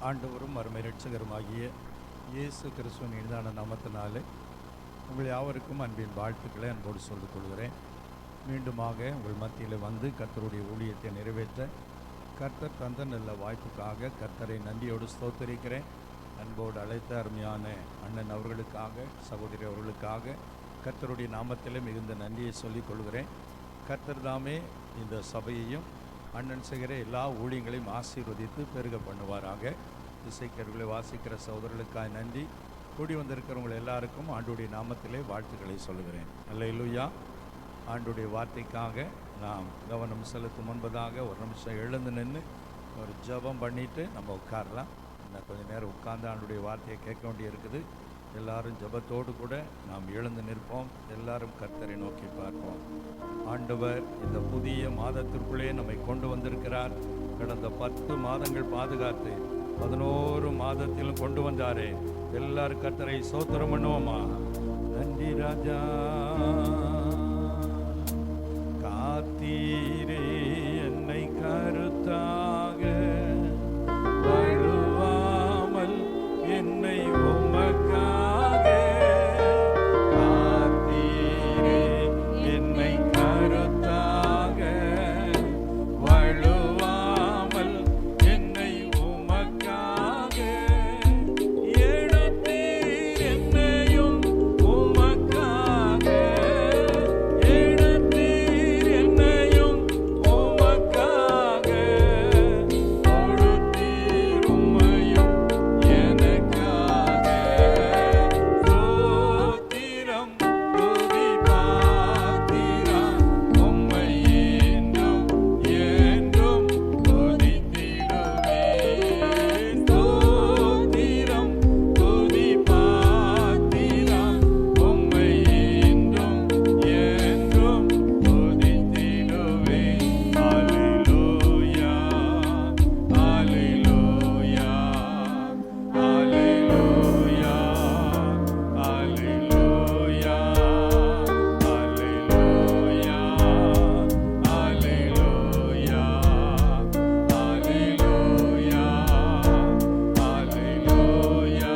ஆண்டவரும் அருமை இரட்சகருமாகிய இயேசு கிறிஸ்துவின் இனிதான நாமத்தினாலே உங்கள் யாவருக்கும் அன்பின் வாழ்த்துக்களை அன்போடு சொல்லிக் கொள்கிறேன். மீண்டுமாக உங்கள் மத்தியில் வந்து கர்த்தருடைய ஊழியத்தை நிறைவேற்ற கர்த்தர் தந்த நல்ல வாய்ப்புக்காக கர்த்தரை நன்றியோடு ஸ்தோத்தரிக்கிறேன். அன்போடு அழைத்த அருமையான அண்ணன் அவர்களுக்காக, சகோதரி அவர்களுக்காக கர்த்தருடைய நாமத்திலே மிகுந்த நன்றியை சொல்லிக் கொள்கிறேன். கர்த்தர் தாமே இந்த சபையையும் அண்ணன் செய்கிற எல்லா ஊழியங்களையும் ஆசீர்வதித்து பெருக பண்ணுவாராக. இசைக்கருவிகளை வாசிக்கிற சகோதரர்களுக்காக நன்றி. கூடி வந்திருக்கிறவங்க எல்லாருக்கும் ஆண்டுடைய நாமத்திலே வாழ்த்துக்களை சொல்லுகிறேன். அல்லேலூயா. ஆண்டுடைய வார்த்தைக்காக நாம் கவனம் செலுத்தும் முன்பதாக ஒரு நிமிஷம் எழுந்து நின்று ஒரு ஜெபம் பண்ணிவிட்டு நம்ம உட்காரலாம். இன்னும் கொஞ்சம் நேரம் உட்கார்ந்து ஆண்டுடைய வார்த்தையை கேட்க வேண்டி இருக்குது. எல்லாரும் ஜெபத்தோடு கூட நாம் எழுந்து நிற்போம். எல்லாரும் கர்த்தரை நோக்கி பார்ப்போம். ஆண்டவர் இந்த புதிய மாதத்திற்குள்ளே நம்மை கொண்டு வந்திருக்கிறார். கடந்த 10 மாதங்கள் பாதுகாத்து 11 மாதத்திலும் கொண்டு வந்தாரே. எல்லாரும் கர்த்தரை ஸ்தோத்திரம் பண்ணுவோமா? நன்றி ராஜா. காத்தீரே என்னை கருத்தாக, வழுவாமல் என்னை உமக்காக. காத்தீரே என்னை கருத்தாக, வழுவாமல் என்னை உமக்காக. எடுத்தீர் என்னையும் உமக்காக, எடுத்தீர் என்னையும் உமக்காக. கொடுத்தீர் உம்மையும் எனக்காக. ஸ்தோத்திரம் துதி பாத்திரம் உம்மை என்றும் என்றும் துதித்திடுவே. ஸ்தோத்திரம் துதி பாத்திரம் உம்மை என்றும் என்றும் துதித்திடுவே. அல்லேலூயா, அல்லேலூயா, அல்லேலூயா, அல்லேலூயா, அல்லேலூயா, அல்லேலூயா, அல்லேலூயா,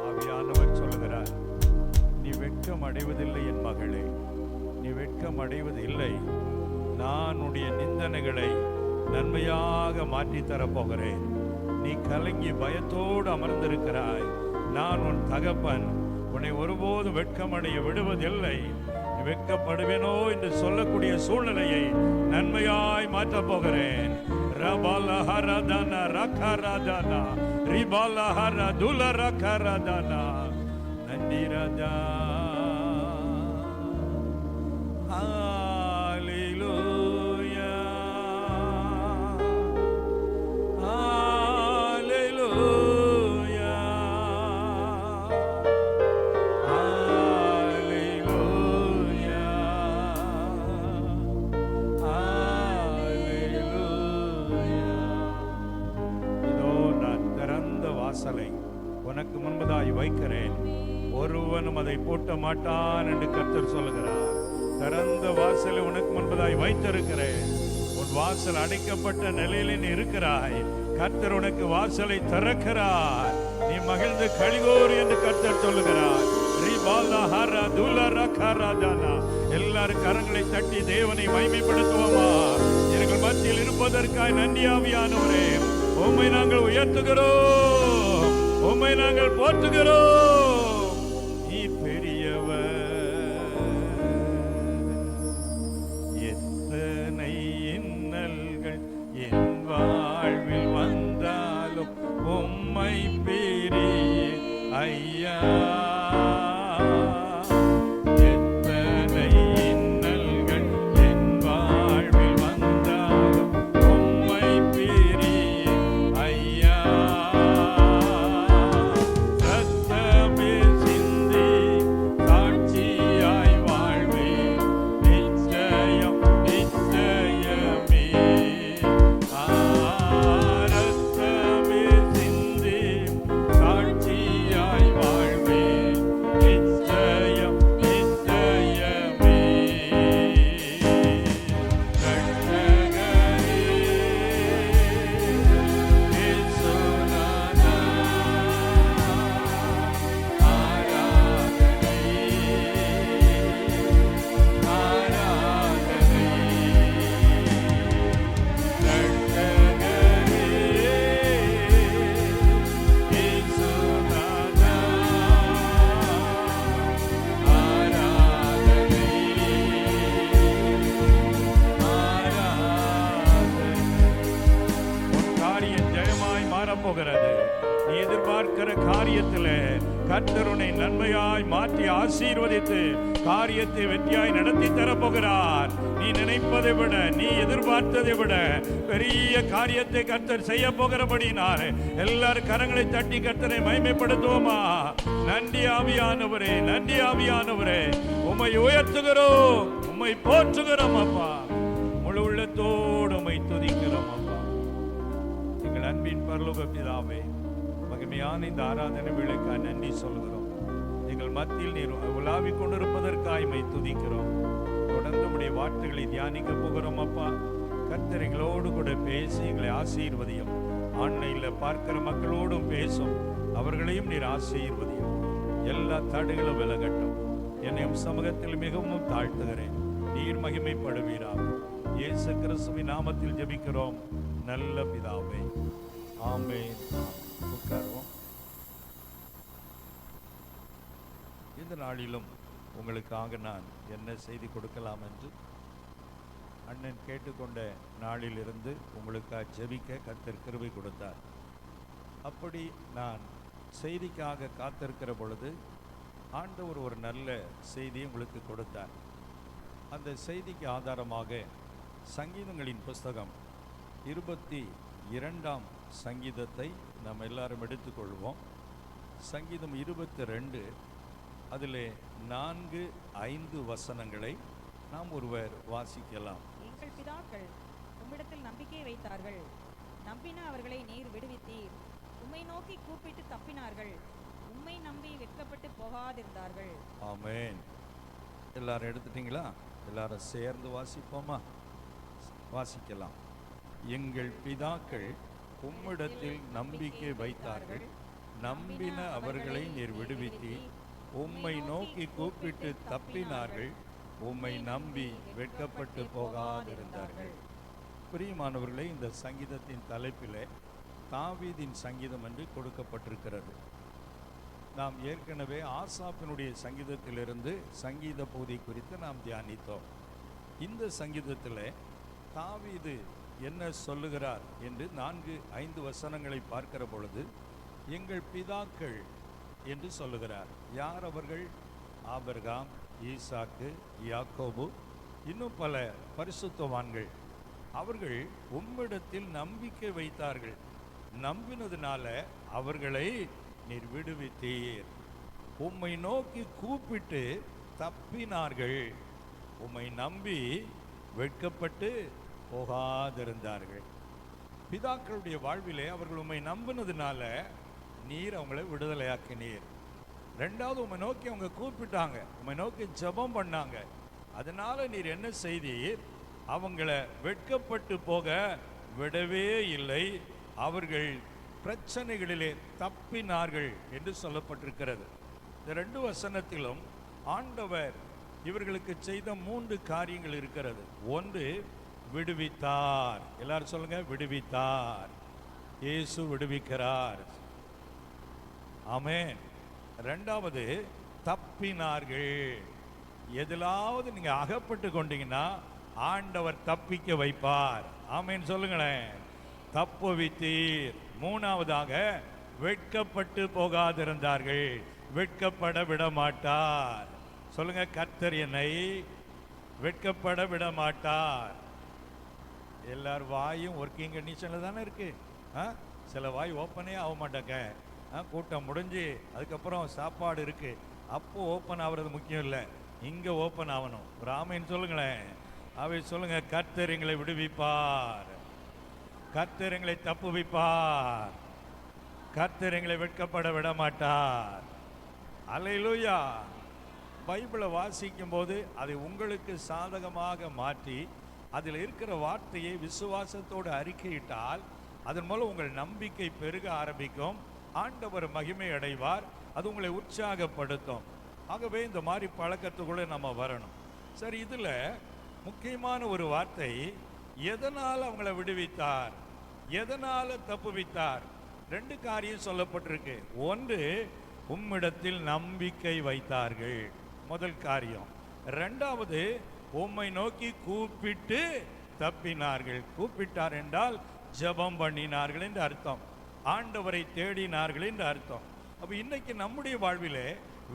ஆவியானவர் சொல்லுகிறார், நீ வெட்கம் அடைவதில்லை என் மகளே, நீ வெட்கம் அடைவதில்லை. நான் உன்னுடைய நிந்தனைகளை நன்மையாக மாற்றித் தரப்போகிறேன். நீ கலங்கி பயத்தோடு அமர்ந்திருக்கிறாய். நான் உன் தகப்பன், உன்னை ஒருபோதும் வெட்கமடைய விடுவதில்லை. நீ வெட்கப்படுவேனோ என்று சொல்லக்கூடிய சூழ்நிலையை நன்மையாய் மாற்றப் போகிறேன். ரபலஹரதன ரகரதன ரிபலஹரதுல ரகரதன. நன்றி ராஜா. ஹalleluya, ஹalleluya, ஹalleluya, ஹalleluya. இதோ நான் திறந்த வாசலை உனக்கு முன்பதாய் வைக்கிறேன், ஒருவனும் அதை பூட்ட மாட்டான் என்று கர்த்தர் சொல்லுகிறார். திறந்த வாசலை உனக்கு முன்பதாய் வைத்திருக்கிறேன். உன் வாசல் அடைக்கப்பட்ட நிலையிலே நீ இருக்கிறாய். கர்த்தர் உனக்கு வாசலை திறக்கிறார். நீ மகிழ்ந்து களிகூர் என்று கர்த்தர் சொல்லுகிறார். எல்லாரும் கரங்களை தட்டி தேவனை மகிமைப்படுத்துவோமா? எங்கள் மத்தியில் இருப்பதற்காய் நன்றி ஆவியானவரே. உம்மை நாங்கள் உயர்த்துகிறோம், உம்மை நாங்கள் போற்றுகிறோம். நீ பெரியவர். எத்தனை இன்னல்கள் போகிறது. நீ எதிர்பார்க்கிற காரியத்தில் கர்த்தர் உன்னை நன்மையாய் மாற்றி ஆசீர்வதித்து காரியத்தை வெற்றியாய் நடத்தி தரப்போகிறார். நீ நினைப்பதை விட, நீ எதிர்பார்த்ததை விட பெரிய காரியத்தை கர்த்தர் செய்ய போகிறபடினார் எல்லாரும் கரங்களை தட்டி கர்த்தரை மகிமைப்படுத்துவோமா? நன்றி ஆவியானவரே, நன்றி ஆவியானவரே, உம்மை உயர்த்துகிறோம், உம்மை போற்றுகிறோம் அப்பா. முழு உள்ளத்தோடு உம்மை துதிக்கிறோம் அப்பா. எங்கள் அன்பின் பரலோக பிதாவே, மகிமையான இந்த ஆராதனை வேளைக்காய் நன்றி சொல்கிறோம். எங்கள் மத்தியில் நீர் உலாவிக் கொண்டிருப்பதற்காய் உம்மை துதிக்கிறோம். தொடர்ந்து உம்முடைய வார்த்தைகளை தியானிக்க போகிறோம் அப்பா. கர்த்தர் எங்களோடு கூட பேசி எங்களை ஆசீர்வதியும். ஆன்லைனில் பார்க்கிற மக்களோடும் பேசும், அவர்களையும் நீர் ஆசீர்வதியும். எல்லா தடைகளும் விலகட்டும். என்னையும் சமூகத்தில் மிகவும் தாழ்த்துகிறேன். நீர் மகிமைப்படுவீராக. இயேசு கிறிஸ்துவின் நாமத்தில் ஜெபிக்கிறோம் நல்ல பிதாவே, ஆமென். உட்காருவோம். இந்த நாளிலும் உங்களுக்காக நான் என்ன செய்தி கொடுக்கலாம் என்று அண்ணன் கேட்டுக்கொண்ட நாளிலிருந்து உங்களுக்காக ஜெபிக்க கர்த்தர் கிருபை கொடுத்தார். அப்படி நான் செய்திக்காக காத்திருக்கிற பொழுது ஆண்டவர் ஒரு நல்ல செய்தியை உங்களுக்கு கொடுத்தார். அந்த செய்திக்கு ஆதாரமாக சங்கீதங்களின் புஸ்தகம் 22ஆம் சங்கீதத்தை நாம் எல்லாரும் எடுத்துக்கொள்வோம். சங்கீதம் 22, அதில் 4-5 வசனங்களை நாம் ஒருவர் வாசிக்கலாம். எங்கள் பிதாக்கள் உம்மிடத்தில் நம்பிக்கை வைத்தார்கள், நம்பின அவர்களை நீர் விடுவித்தீர். உம்மை நோக்கி கூப்பிட்டு தப்பினார்கள், உம்மை நம்பி வெட்கப்பட்டு போகாதிருந்தார்கள். ஆமென். எல்லாரும் எடுத்துட்டீங்களா? எல்லாரும் சேர்ந்து வாசிப்போமா? வாசிக்கலாம். எங்கள் பிதாக்கள் உம்மிடத்தில் நம்பிக்கை வைத்தார்கள், நம்பின அவர்களை நீர் விடுவித்தி, உம்மை நோக்கி கூப்பிட்டு தப்பினார்கள், உம்மை நம்பி வெட்கப்பட்டு போகாதிருந்தார்கள். பிரியமானவர்களே, இந்த சங்கீதத்தின் தலைப்பிலே தாவீதின் சங்கீதம் என்று கொடுக்கப்பட்டிருக்கிறது. நாம் ஏற்கனவே ஆசாப்பினுடைய சங்கீதத்திலிருந்து சங்கீத பகுதி குறித்து நாம் தியானித்தோம். இந்த சங்கீதத்தில் தாவீது என்ன சொல்லுகிறார் என்று 4-5 வசனங்களை பார்க்கிற பொழுது எங்கள் பிதாக்கள் என்று சொல்லுகிறார். யார் அவர்கள்? ஆபிரகாம், ஈசாக்கு, யாக்கோபு, இன்னும் பல பரிசுத்தவான்கள். அவர்கள் உம்மிடத்தில் நம்பிக்கை வைத்தார்கள், நம்பினதுனால அவர்களை நீர் விடுவித்தீர். உம்மை நோக்கி கூப்பிட்டு தப்பினார்கள், உம்மை நம்பி வெட்கப்பட்டு போகாதிருந்தார்கள். பிதாக்களுடைய வாழ்விலே அவர்கள் உம்மை நம்பினதுனால நீர் அவங்களை விடுதலையாக்கினீர். ரெண்டாவது, உம்மை நோக்கி அவங்க கூப்பிட்டாங்க, உம்மை நோக்கி ஜெபம் பண்ணாங்க, அதனால நீர் என்ன செய்தீர்? அவங்கள வெட்கப்பட்டு போக விடவே இல்லை. அவர்கள் பிரச்சனைகளிலே தப்பினார்கள் என்று சொல்லப்பட்டிருக்கிறது. இந்த 2 வசனத்திலும் ஆண்டவர் இவர்களுக்கு செய்த 3 காரியங்கள் இருக்கிறது. ஒன்று, விடுவித்தார். எல்லாரும் சொல்லுங்க, விடுவித்தார். இயேசு விடுவிக்கிறார். ஆமென். ரெண்டாவது, தப்பினார்கள். எதிலாவது நீங்க அகப்பட்டு கொண்டீங்கன்னா ஆண்டவர் தப்பிக்க வைப்பார். ஆமென் சொல்லுங்களேன். தப்புவித்தீர். மூணாவதாக, வெட்கப்பட்டு போகாதிருந்தார்கள். வெட்கப்பட விட மாட்டார். சொல்லுங்க, கர்த்தர் என்னை வெட்கப்பட விட மாட்டார். எல்லார் வாயும் ஒர்க்கிங் கண்டிஷன்ல தானே இருக்கு. சில வாய் ஓப்பனே ஆக மாட்டாங்க. கூட்டம் முடிஞ்சு அதுக்கப்புறம் சாப்பாடு இருக்கு, அப்போ ஓப்பன் ஆகுறது முக்கியம் இல்லை, இங்க ஓப்பன் ஆகணும். ஒரு ஆமைன்னு சொல்லுங்களேன். அவை சொல்லுங்க, கர்த்தர் எங்களை விடுவிப்பார், கர்த்தர் எங்களை தப்புவிப்பார், கர்த்தர் எங்களை வெட்கப்பட விட மாட்டார். அல்லேலூயா. பைபிளை வாசிக்கும் போது அதை உங்களுக்கு சாதகமாக மாற்றி அதில் இருக்கிற வார்த்தையை விசுவாசத்தோடு அறிக்கையிட்டால் அதன் மூலம் உங்கள் நம்பிக்கை பெருக ஆரம்பிக்கும். ஆண்டவர் மகிமை அடைவார். அது உங்களை உற்சாகப்படுத்தும். ஆகவே இந்த மாதிரி பழக்கத்துக்குள்ளே நம்ம வரணும். சரி, இதில் முக்கியமான ஒரு வார்த்தை, எதனால் அவங்கள விடுவித்தார், எதனால் தப்புவித்தார்? 2 காரியம் சொல்லப்பட்டிருக்கு. ஒன்று, உம்மிடத்தில் நம்பிக்கை வைத்தார்கள், முதல் காரியம். 2வது, உம்மை நோக்கி கூப்பிட்டு தப்பினார்கள். கூப்பிட்டார் என்றால் ஜெபம் பண்ணினார்கள் என்று அர்த்தம், ஆண்டவரை தேடினார்கள் என்று அர்த்தம். அப்ப இன்னைக்கு நம்முடைய வாழ்விலே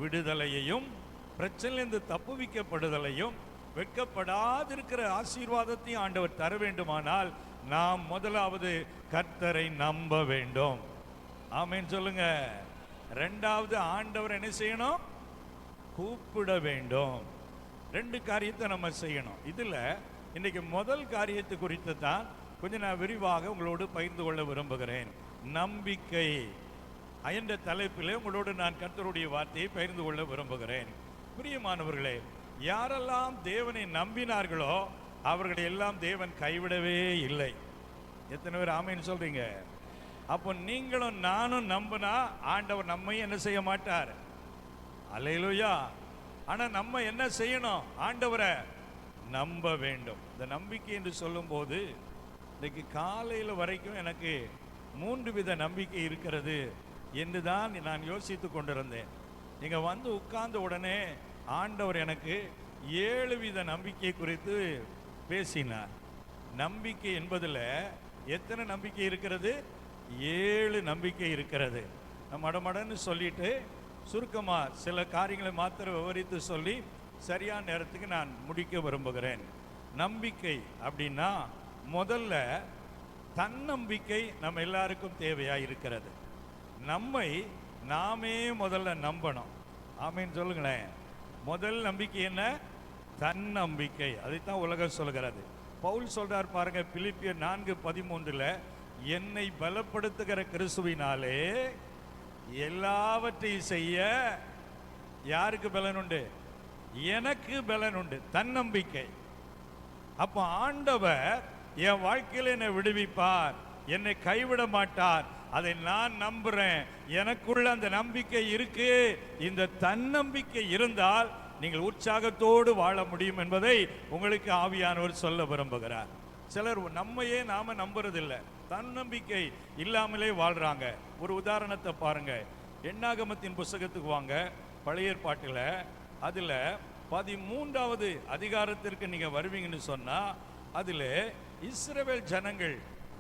விடுதலையையும் பிரச்சனையிலிருந்து தப்புவிக்கப்படுதலையும் வெட்கப்படாதிருக்கிற ஆசீர்வாதத்தையும் ஆண்டவர் தர வேண்டுமானால் நாம் முதலாவது கர்த்தரை நம்ப வேண்டும். ஆமென் சொல்லுங்க. 2வது, ஆண்டவர் என்ன செய்யணும்? கூப்பிட வேண்டும். 2 காரியத்தை நம்ம செய்யணும். இதுல இன்னைக்கு முதல் காரியத்தை குறித்து தான் கொஞ்சம் நான் விரிவாக உங்களோடு பகிர்ந்து கொள்ள விரும்புகிறேன். நம்பிக்கை என்ற தலைப்பில் உங்களோடு நான் கர்த்தருடைய வார்த்தையை பகிர்ந்து கொள்ள விரும்புகிறேன். பிரியமானவர்களே, யாரெல்லாம் தேவனை நம்பினார்களோ அவர்களை எல்லாம் தேவன் கைவிடவே இல்லை. எத்தனை பேர் ஆமைன்னு சொல்றீங்க? அப்போ நீங்களும் நானும் நம்பினா ஆண்டவர் நம்மை என்ன செய்ய மாட்டார். அல்லேலூயா. ஆனா நம்ம என்ன செய்யணும்? ஆண்டவரை நம்ப வேண்டும். இந்த நம்பிக்கை என்று சொல்லும் போது இன்னைக்கு காலையில் வரைக்கும் எனக்கு 3 வித நம்பிக்கை இருக்கிறது என்று தான் நான் யோசித்து கொண்டிருந்தேன். நீங்க வந்து உட்கார்ந்த உடனே ஆண்டவர் எனக்கு 7 வித நம்பிக்கை குறித்து பேசினார். நம்பிக்கை என்பதில் எத்தனை நம்பிக்கை இருக்கிறது? 7 நம்பிக்கை இருக்கிறது. மடமடன்னு சொல்லிட்டு சுருக்கமா சில காரியங்களை மாத்திரம் விவரித்து சொல்லி சரியான நேரத்துக்கு நான் முடிக்க விரும்புகிறேன். நம்பிக்கை அப்படின்னா முதல்ல தன்னம்பிக்கை நம்ம எல்லாருக்கும் தேவையா இருக்கிறது. நம்மை நாமே முதல்ல நம்பணும். ஆமேன்னு சொல்லுங்களேன். முதல் நம்பிக்கை என்ன? தன்னம்பிக்கை. அதைத்தான் உலகம் சொல்கிறது. பவுல் சொல்றார் பாருங்க, பிலிப்பியர் 4:13, என்னை பலப்படுத்துகிற கிறிஸ்துவினாலே எல்லாவற்றையும் செய்ய யாருக்கு பலன் உண்டு? எனக்கு பலன் உண்டு. தன்னம்பிக்கை. அப்போ ஆண்டவர் என் வாழ்க்கையில் என்னை விடுவிப்பார், என்னை கைவிட மாட்டார், அதை நான் நம்புறேன். எனக்குள்ள அந்த நம்பிக்கை இருக்கு. இந்த தன்னம்பிக்கை இருந்தால் நீங்கள் உற்சாகத்தோடு வாழ முடியும் என்பதை உங்களுக்கு ஆவியானவர் சொல்ல விரும்புகிறார். சிலர் நம்மையே நாம நம்புறதில்லை, தன்னம்பிக்கை இல்லாமலே வாழ்றாங்க. ஒரு உதாரணத்தை பாருங்க. எண்ணாகமத்தின் புஸ்தகத்துக்கு வாங்க, பழைய ஏற்பாட்டில் அதுல 13வது அதிகாரத்திற்கு நீங்க வருவீங்கன்னு சொன்னா அதுல இஸ்ரவேல் ஜனங்கள்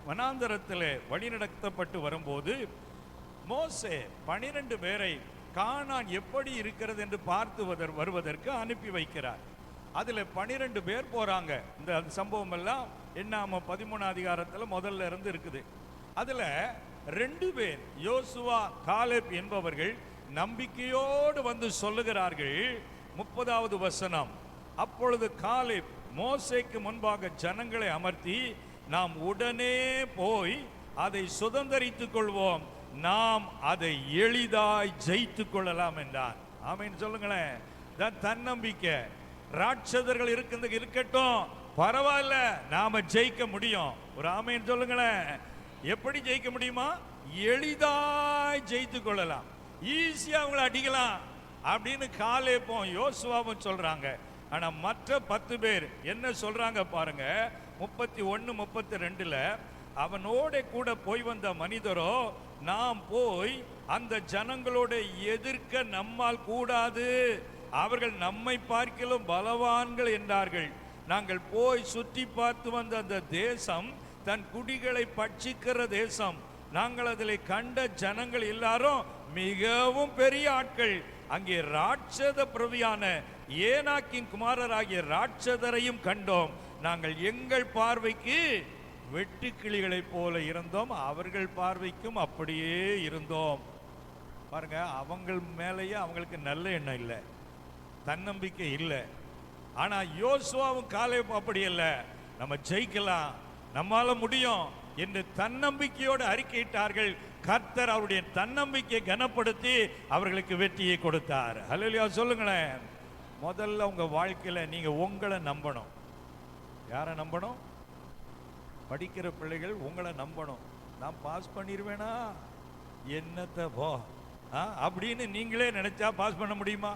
வனாந்தரத்தில் வழிநடத்தப்பட்டு வரும்போது மோசே 12 பேரை கானான் எப்படி இருக்கிறது என்று பார்த்து வருவதற்கு அனுப்பி வைக்கிறார். அதுல 12 பேர் போறாங்க. இந்த சம்பவம் எல்லாம் என்னாம 13 அதிகாரத்துல முதல்ல இருந்து இருக்குது. அதுல 2 பேர் யோசுவா காலேப் என்பவர்கள் நம்பிக்கையோடு வந்து சொல்லுகிறார்கள். 30வது வசனம், அப்பொழுது காலேப் மோசேக்கு முன்பாக ஜனங்களை அமர்த்தி, நாம் உடனே போய் அதை சுதந்தரித்துக் கொள்வோம், நாம் அதை எளிதாய் ஜெயித்துக் கொள்ளலாம் என்றார். ஆமென் சொல்லுங்களேன். தன்னம்பிக்கை. ராட்சதர்கள் இருக்கட்டும், பரவாயில்ல, நாம ஜெயிக்க முடியும். ஒரு ஆமென் சொல்லுங்களேன். எப்படி ஜெயிக்க முடியுமா? எளிதாய் ஜெயித்துக் கொள்ளலாம், ஈஸியா அவங்களை அடிக்கலாம் அப்படின்னு காலேப்பும் யோசுவாவும் சொல்றாங்க. ஆனா மற்ற 10 பேர் என்ன சொல்றாங்க பாருங்க. 31, 32ல அவனோட கூட போய் வந்த மனிதரோ, நாம் போய் அந்த ஜனங்களோட எதிர்க்க நம்மால் கூடாது, அவர்கள் நம்மை பார்க்கிலும் பலவான்கள் என்றார்கள். நாங்கள் போய் சுற்றி பார்த்து வந்த அந்த தேசம் தன் குடிகளை பட்சிக்கிற தேசம், நாங்கள் அதில் கண்ட ஜனங்கள் எல்லாரும் மிகவும் பெரிய ஆட்கள். அங்கே ராட்சத பிரவியான ஏனாக்கின் குமாரராகிய ராட்சதரையும் கண்டோம். நாங்கள் எங்கள் பார்வைக்கு வெட்டுக்கிளிகளைப் போல இருந்தோம், அவர்கள் பார்வைக்கும் அப்படியே இருந்தோம். பாருங்க, அவங்கள் மேலேயே அவங்களுக்கு நல்ல எண்ணம் இல்லை, தன்னம்பிக்கை இல்லை. ஆனா யோசுவாவும் காலேபும் அப்படி இல்லை. நம்ம ஜெயிக்கலாம், நம்மால முடியும் என்று தன்னம்பிக்கையோடு அறிக்கையிட்டார்கள். கர்த்தர் அவருடைய தன்னம்பிக்கையை கனப்படுத்தி அவர்களுக்கு வெற்றியை கொடுத்தார். ஹல்லேலூயா சொல்லுங்களேன். முதல்ல உங்க வாழ்க்கையில நீங்க உங்களை நம்பணும். யாரை நம்பணும்? படிக்கிற பிள்ளைகள் உங்களை நம்பணும். நான் பாஸ் பண்ணிடுவேனா, என்னத்தை போ அப்படின்னு நீங்களே நினைச்சா பாஸ் பண்ண முடியுமா?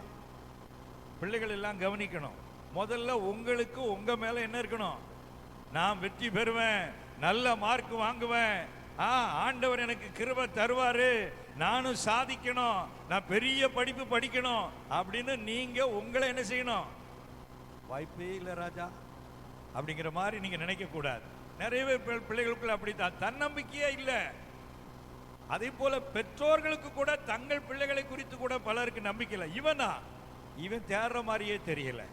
பிள்ளைகள் எல்லாம் கவனிக்கணும். முதல்ல உங்களுக்கு உங்க மேல என்ன இருக்கணும்? நான் வெற்றி பெறுவேன், நல்ல மார்க் வாங்குவேன், ஆண்டவர் எனக்கு கிருபை தருவாரு, நானும் சாதிக்கணும், நான் பெரிய படிப்பு படிக்கணும் அப்படின்னு நீங்க உங்களை என்ன செய்யணும்? வாய்ப்பே இல்லை ராஜா அப்படிங்கிற மாதிரி நீங்க நினைக்க கூடாது. நிறைய பிள்ளைகளுக்குள்ள அப்படித்தான், தன்னம்பிக்கையே இல்லை. அதே போல பெற்றோர்களுக்கு கூட தங்கள் பிள்ளைகளை குறித்து கூட பலருக்கு நம்பிக்கை இல்லை. இவன் தேடுற மாதிரியே தெரியல,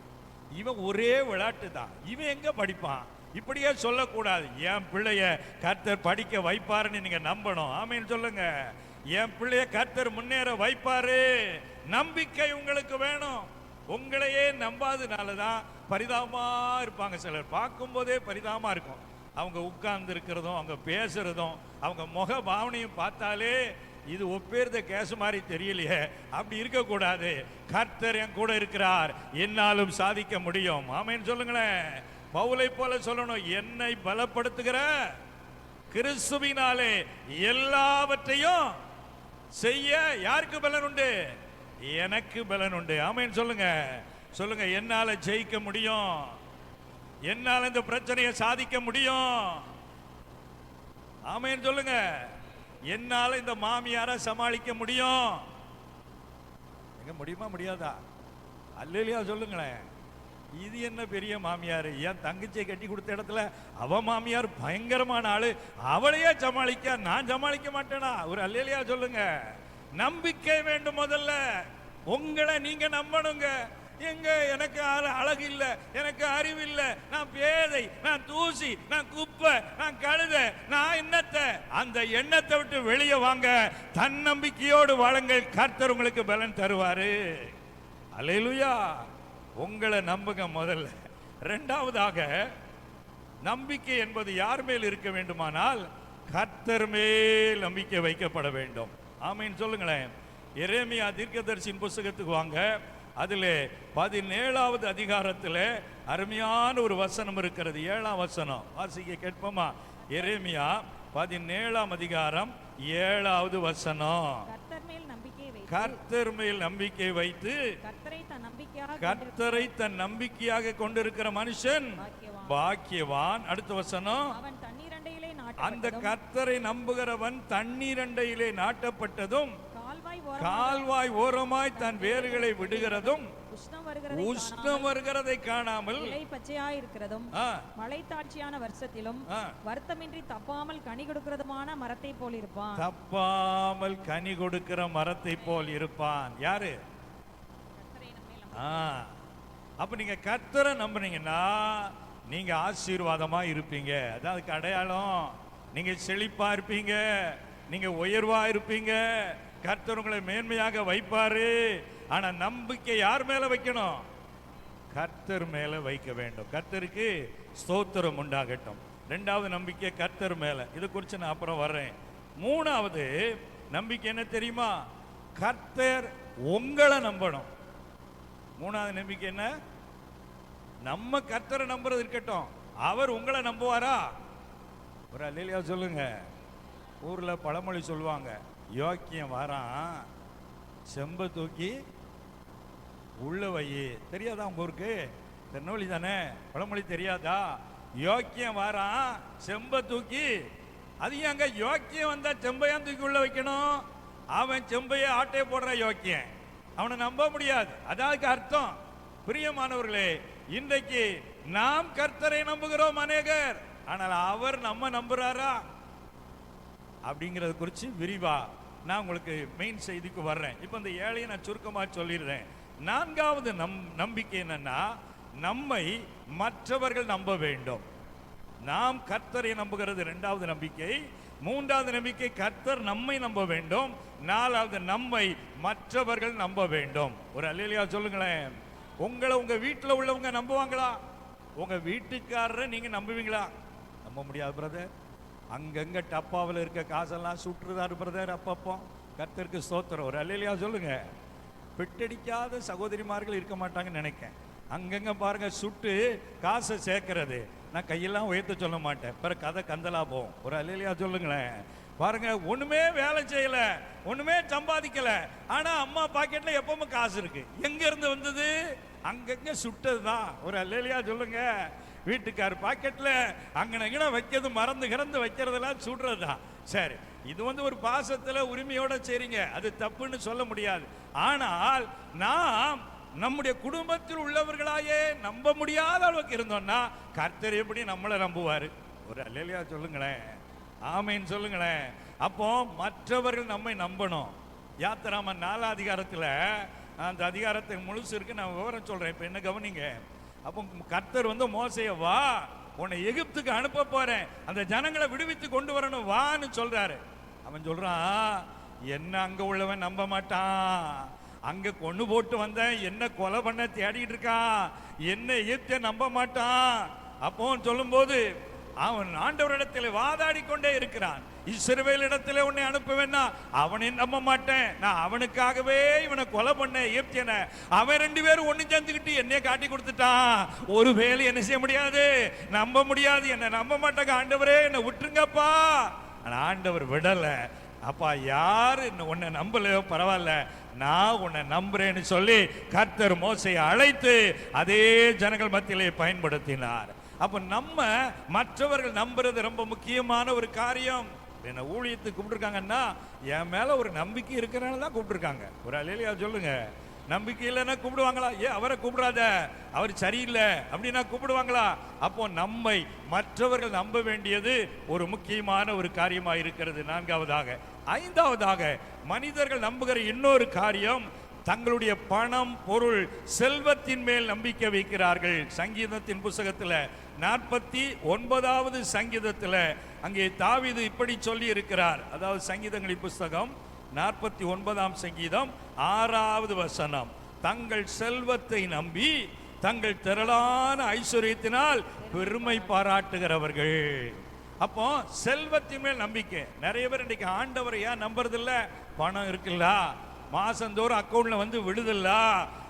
இவன் ஒரே விளையாட்டு தான், இவன் எங்க படிப்பான், இப்படியே சொல்லக்கூடாது. என் பிள்ளைய கர்த்தர் படிக்க வைப்பாருன்னு நீங்க நம்பணும். ஆமேன்னு சொல்லுங்க. என் பிள்ளைய கர்த்தர் முன்னேற வைப்பாரு, நம்பிக்கை உங்களுக்கு வேணும். உங்களையே நம்பாதனாலதான் பரிதாபமா இருப்பாங்க சிலர். பார்க்கும் போதே பரிதாபமா இருக்கும். அவங்க உட்கார்ந்து இருக்கிறதும் அவங்க பேசுறதும் அவங்க முக பாவனையும் பார்த்தாலே இது ஒப்பேர்ந்த கேஸ் மாதிரி தெரியலையே. அப்படி இருக்கக்கூடாது. கர்த்தர் என் கூட இருக்கிறார், என்னாலும் சாதிக்க முடியும். ஆமேன்னு சொல்லுங்களேன். பவுலை போல சொல்லணும், என்னை பலப்படுத்துகிற கிறிஸ்துவினாலே எல்லாவற்றையும் செய்ய யாருக்கு பலன் உண்டு? எனக்கு பலன் உண்டு. ஆமேன்னு சொல்லுங்க. சொல்லுங்க, என்னால ஜெயிக்க முடியும், என்னால இந்த பிரச்சனையை சாதிக்க முடியும். ஆமேன்னு சொல்லுங்க. என்னால இந்த மாமியார சமாளிக்க முடியும். எங்க முடியுமா முடியாதா? அல்லேலூயா சொல்லுங்களேன். இது என்ன பெரிய மாமியார், என் தங்கச்சியை கட்டி கொடுத்த இடத்துல அவ மாமியார் பயங்கரமான ஆளு, அவளையே சமாளிக்க நான் சமாளிக்க மாட்டேனா? ஒரு அல்லேலூயா சொல்லுங்க. நம்பிக்கை வேண்டும். முதல்ல உங்களை நீங்க நம்பணுங்க. எங்க எனக்கு அழகு இல்லை, எனக்கு அறிவு இல்லை, நான் பேதை, நான் தூசி, நான் குப்பை, நான் கழுத, நான் என்னத்தை, அந்த எண்ணத்தை விட்டு வெளியே வாங்க. தன்னம்பிக்கையோடு வாழுங்கள், கர்த்தர் உங்களுக்கு பலன் தருவாரு. அல்லேலூயா. உங்களை நம்புங்க முதல்ல. இரண்டாவதாக, நம்பிக்கை என்பது யார் மேல் இருக்க வேண்டுமானால் கர்த்தர் மேல் நம்பிக்கை வைக்கப்பட வேண்டும். ஆமீன் சொல்லுங்களேன். எரேமியா தீர்க்கதரிசியின் புத்தகத்துக்கு வாங்க. அதில் 17வது அதிகாரத்தில் அருமையான ஒரு வசனம் இருக்கிறது. 7ஆம் வசனம் வாசிக்க கேட்போமா? எரேமியா 17ஆம் அதிகாரம் 7வது வசனம். கர்த்தர் மேல் நம்பிக்கை வைத்து கர்த்தரை தன் நம்பிக்கையாக கொண்டிருக்கிற மனுஷன் பாக்கியவான். அடுத்த வசனம், அந்த கர்த்தரை நம்புகிறவன் தண்ணீரண்டையிலே நாட்டப்பட்டதும் கால்வாய் ஓரமாய் தன் வேர்களை விடுகிறதும் உஷ்ணம் வருகிறதை காணாமல் பச்சையாயிருக்கிறதும் மழை தாட்சியான வருஷத்திலும் வருத்தமின்றி தப்பாமல் கனி கொடுக்கிறதுமான மரத்தை போல் இருப்பான். தப்பாமல் கனி கொடுக்கிற மரத்தை போல் இருப்பான். யாரு? அப்ப நீங்க கர்த்தரை நம்புனீங்கன்னா நீங்க ஆசீர்வாதமா இருப்பீங்க. அதாவது அடையாளம். நீங்க செழிப்பா இருப்பீங்க, நீங்க உயர்வா இருப்பீங்க, கர்த்தர் உங்களை மேன்மையாக வைப்பாரு. ஆனா நம்பிக்கை யார் மேல வைக்கணும்? கர்த்தர் மேல வைக்க வேண்டும். கர்த்தருக்கு ஸ்தோத்திரம் உண்டாகட்டும். இரண்டாவது நம்பிக்கை கர்த்தர் மேல. இது குறித்து நான் அப்புறம் வர்றேன். மூணாவது நம்பிக்கை என்ன தெரியுமா? கர்த்தர் உங்களை நம்பணும். மூணாவது நம்பிக்கை என்ன? நம்ம கர்த்தரை நம்புறது இருக்கட்டும், அவர் உங்களை நம்புவாரா? ஒரு அல்லேலூயா சொல்லுங்க. ஊர்ல பழமொழி சொல்லுவாங்க, யோக்கியம் வாரான் செம்ப தூக்கி உள்ள வை. தெரியாதா உங்க ஊருக்கு? திருநெல்வேலி தானே, பழமொழி தெரியாதா? யோக்கியம் வாரான் செம்ப தூக்கி. அது ஏங்க யோக்கியம் வந்தா செம்பையான் தூக்கி உள்ள வைக்கணும்? அவன் செம்பைய ஆட்டையை போடுற யோக்கியம், அவனை நம்ப முடியாது. அதாவது அர்த்தம். பிரியமானவர்களே, இன்றைக்கு நாம் கர்த்தரை நம்புகிறோம் அநேகர், ஆனால் அவர் நம்ம நம்புறாரா? அப்படிங்கிறத குறித்து விரிவா நான் உங்களுக்கு மெயின் செய்திக்கு வர்றேன். இப்போ இந்த ஏழையை நான் சுருக்கமாக சொல்லிடுறேன். நான்காவது நம்பிக்கை என்னன்னா, நம்மை மற்றவர்கள் நம்ப வேண்டும். நாம் கர்த்தரை நம்புகிறது இரண்டாவது நம்பிக்கை. மூன்றாவது நம்பிக்கை கர்த்தர் நம்மை நம்ப வேண்டும். நாலாவது நம்மை மற்றவர்கள் நம்ப வேண்டும். ஒரு அல்லேலூயா சொல்லுங்களேன். உங்களை உங்க வீட்டில் உள்ளவங்க நம்புவாங்களா? உங்க வீட்டுக்காரரை நீங்க நம்புவீங்களா? நம்ப முடியாது பிரதர். அங்கங்க டப்பாவில் இருக்க காசெல்லாம் சுற்றுதாரு பிரதர் அப்பப்போ. கர்த்தருக்கு ஸ்தோத்திரம். ஒரு அல்லேலூயா சொல்லுங்க. பெட்டடிக்காத சகோதரிமார்கள் இருக்க மாட்டாங்கன்னு நினைக்கிறேன். அங்கங்க பாருங்க சுட்டு காசை சேர்க்கறது. நான் கையெல்லாம் உயர்த்த சொல்ல மாட்டேன், பிற கதை கந்தலா போகும். ஒரு அல்லேலூயா சொல்லுங்களேன். பாருங்க, ஒண்ணுமே வேலை செய்யல, ஒண்ணுமே சம்பாதிக்கல, ஆனா அம்மா பாக்கெட்ல எப்பவுமே காசு இருக்கு. எங்க இருந்து வந்தது? அங்கங்க சுட்டதுதான். ஒரு அல்லேலூயா சொல்லுங்க. வீட்டுக்கார் பாக்கெட்ல அங்கன வைக்கிறது, மறந்து கிடந்து வைக்கிறதெல்லாம் சுடுறதுதான். சரி, இது ஒரு பாசத்துல உரிமையோட செய்றீங்க, அது தப்புன்னு சொல்ல முடியாது. ஆனால் நாம் நம்முடைய குடும்பத்தில் உள்ளவர்களாயே நம்ப முடியாத அளவுக்கு இருந்தோம்னா கர்த்தர் எப்படி நம்மளை நம்புவாரு? ஒரு அல்லேலூயா சொல்லுங்களேன், ஆமேன் சொல்லுங்களேன். அப்போ மற்றவர்கள் நம்மை நம்பணும். யாத்திராம 4 அதிகாரத்தில், அந்த அதிகாரத்தின் முழுசு இருக்கு, நான் விவரம் சொல்றேன். இப்போ என்ன கவனிங்க. அப்போ கர்த்தர் மோசேயை, வா, உன்னை எகிப்துக்கு அனுப்ப போறேன், அந்த ஜனங்களை விடுவித்து கொண்டு வரணும், வான்னு சொல்றாரு. அவன் சொல்றான், என்ன அங்க உள்ளவன் நம்ப மாட்டான், அங்க கொண்டு போட்டு வந்தேன், என்ன கொலை பண்ண தேடிட்டு இருக்கான், என்ன எகிப்தை நம்ப மாட்டான். அப்போ சொல்லும்போது அவன் ஆண்டவரிடத்தில் வாதாடி கொண்டே இருக்கிறான். இஸ்ரவேலிடத்திலே உன்னை அனுப்புவேன்னா அவனை நம்ப மாட்டேன், நான் அவனுக்காகவே இவனை கொலை பண்ண எகிப்தியனை, அவன் 2 பேரும் ஒண்ணு சேர்ந்துக்கிட்டு என்னைய காட்டி கொடுத்துட்டான். ஒரு வேலை என்ன செய்ய முடியாது, நம்ப முடியாது, என்ன நம்ப மாட்டாங்க, ஆண்டவரே என்னை விட்டுருங்கப்பா. ஆனா ஆண்டவர் விடல. அப்பா, யாரு உன்னை நம்பலையோ பரவாயில்ல, நான் உன்னை நம்புறேன்னு சொல்லி கர்த்தர் மோசேயை அழைத்து அதே ஜனங்கள் மத்தியிலே பயன்படுத்தினார். அப்ப நம்ம மற்றவர்கள் நம்புறது ரொம்ப முக்கியமான ஒரு காரியம். என்ன ஊழியத்துக்கு கூப்பிட்டுருக்காங்கன்னா என் மேல ஒரு நம்பிக்கை இருக்கிறனால தான் கூப்பிட்டுருக்காங்க. ஒரு அல்லேலூயா சொல்லுங்க. நம்பிக்கை இல்லைன்னா கூப்பிடுவாங்களா? அவரை கூப்பிடாத, அவர் சரியில்லை அப்படின்னா கூப்பிடுவாங்களா? அப்போ நம்மை மற்றவர்கள் நம்ப வேண்டியது ஒரு முக்கியமான ஒரு காரியமாக இருக்கிறது. 4வதாக. 5வதாக, மனிதர்கள் நம்புகிற இன்னொரு காரியம், தங்களுடைய பணம், பொருள், செல்வத்தின் மேல் நம்பிக்கை வைக்கிறார்கள். சங்கீதத்தின் புத்தகத்தில் 49வது சங்கீதத்தில் அங்கே தாவீது இப்படி சொல்லி இருக்கிறார். அதாவது சங்கீதங்களின் புஸ்தகம் 49ஆம் சங்கீதம் 6வது வசனம், தங்கள் செல்வத்தை நம்பி தங்கள் திரளான ஐஸ்வர்யத்தினால் பெருமை பாராட்டுகிறவர்கள். அப்போ செல்வத்தின் மேல் நம்பிக்கை. நிறைய பேர் இன்னைக்கு ஆண்டவரை ஏன் நம்புறது இல்ல? பணம் இருக்குல்ல, மாசந்தோறும் அக்கௌண்ட்ல விடுதில்ல,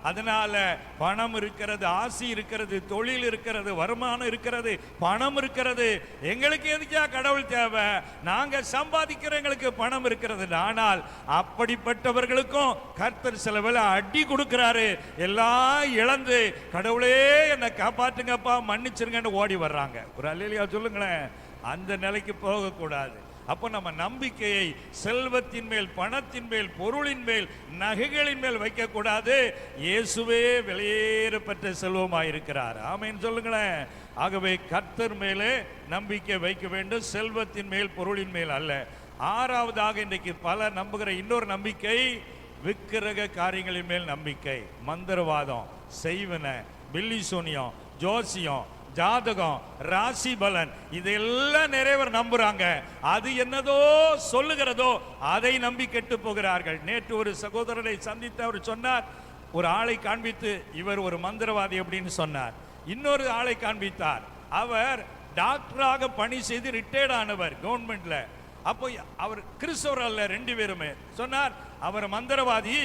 அதனால பணம் இருக்கிறது, ஆசி இருக்கிறது, தொழில் இருக்கிறது, வருமானம் இருக்கிறது, பணம் இருக்கிறது, எங்களுக்கு எதுக்கா கடவுள் தேவை, நாங்க சம்பாதிக்கிற எங்களுக்கு பணம் இருக்கிறது. ஆனால் அப்படிப்பட்டவர்களுக்கும் கர்த்தர் சில வேளை அடி கொடுக்கிறாரு. எல்லாம் இழந்து கடவுளே என்னை காப்பாற்றுங்கப்பா, மன்னிச்சிருங்கன்னு ஓடி வர்றாங்க. ஒரு அல்லேலூயா சொல்லுங்களேன். அந்த நிலைக்கு போகக்கூடாது. அப்போ நம்ம நம்பிக்கையை செல்வத்தின் மேல், பணத்தின் மேல், பொருளின் மேல், நகைகளின் மேல் வைக்க கூடாது. இயேசுவே வெளியேறப்பட்ட செல்வமாயிருக்கிறார். ஆமென் சொல்லுங்களேன். ஆகவே கர்த்தர் மேலே நம்பிக்கை வைக்க வேண்டும், செல்வத்தின் மேல், பொருளின் மேல் அல்ல. 6வதாக, இன்றைக்கு பலர் நம்புகிற இன்னொரு நம்பிக்கை, விக்கிரக காரியங்களின் மேல் நம்பிக்கை. மந்திரவாதம், செய்வன, பில்லி சூனியம், ஜோசியம், ஜாதகம், ராசி பலன், இதெல்லாம் நிறைய பேர் நம்புறாங்க. அது என்னதோ சொல்லுகிறதோ அதை நம்பி கெட்டு போகிறார்கள். நேற்று ஒரு சகோதரரை சந்தித்து அவர் சொன்னார், ஒரு ஆளை காண்பித்து இவர் ஒரு மந்திரவாதி அப்படின்னு சொன்னார். இன்னொரு ஆளை காண்பித்தார், அவர் டாக்டராக பணி செய்து ரிட்டையர்ட் ஆனவர் கவர்மெண்ட்ல. அப்போ அவர் கிறிஸ்தவர் அல்ல, 2 பேருமே. சொன்னார், அவர் மந்திரவாதி,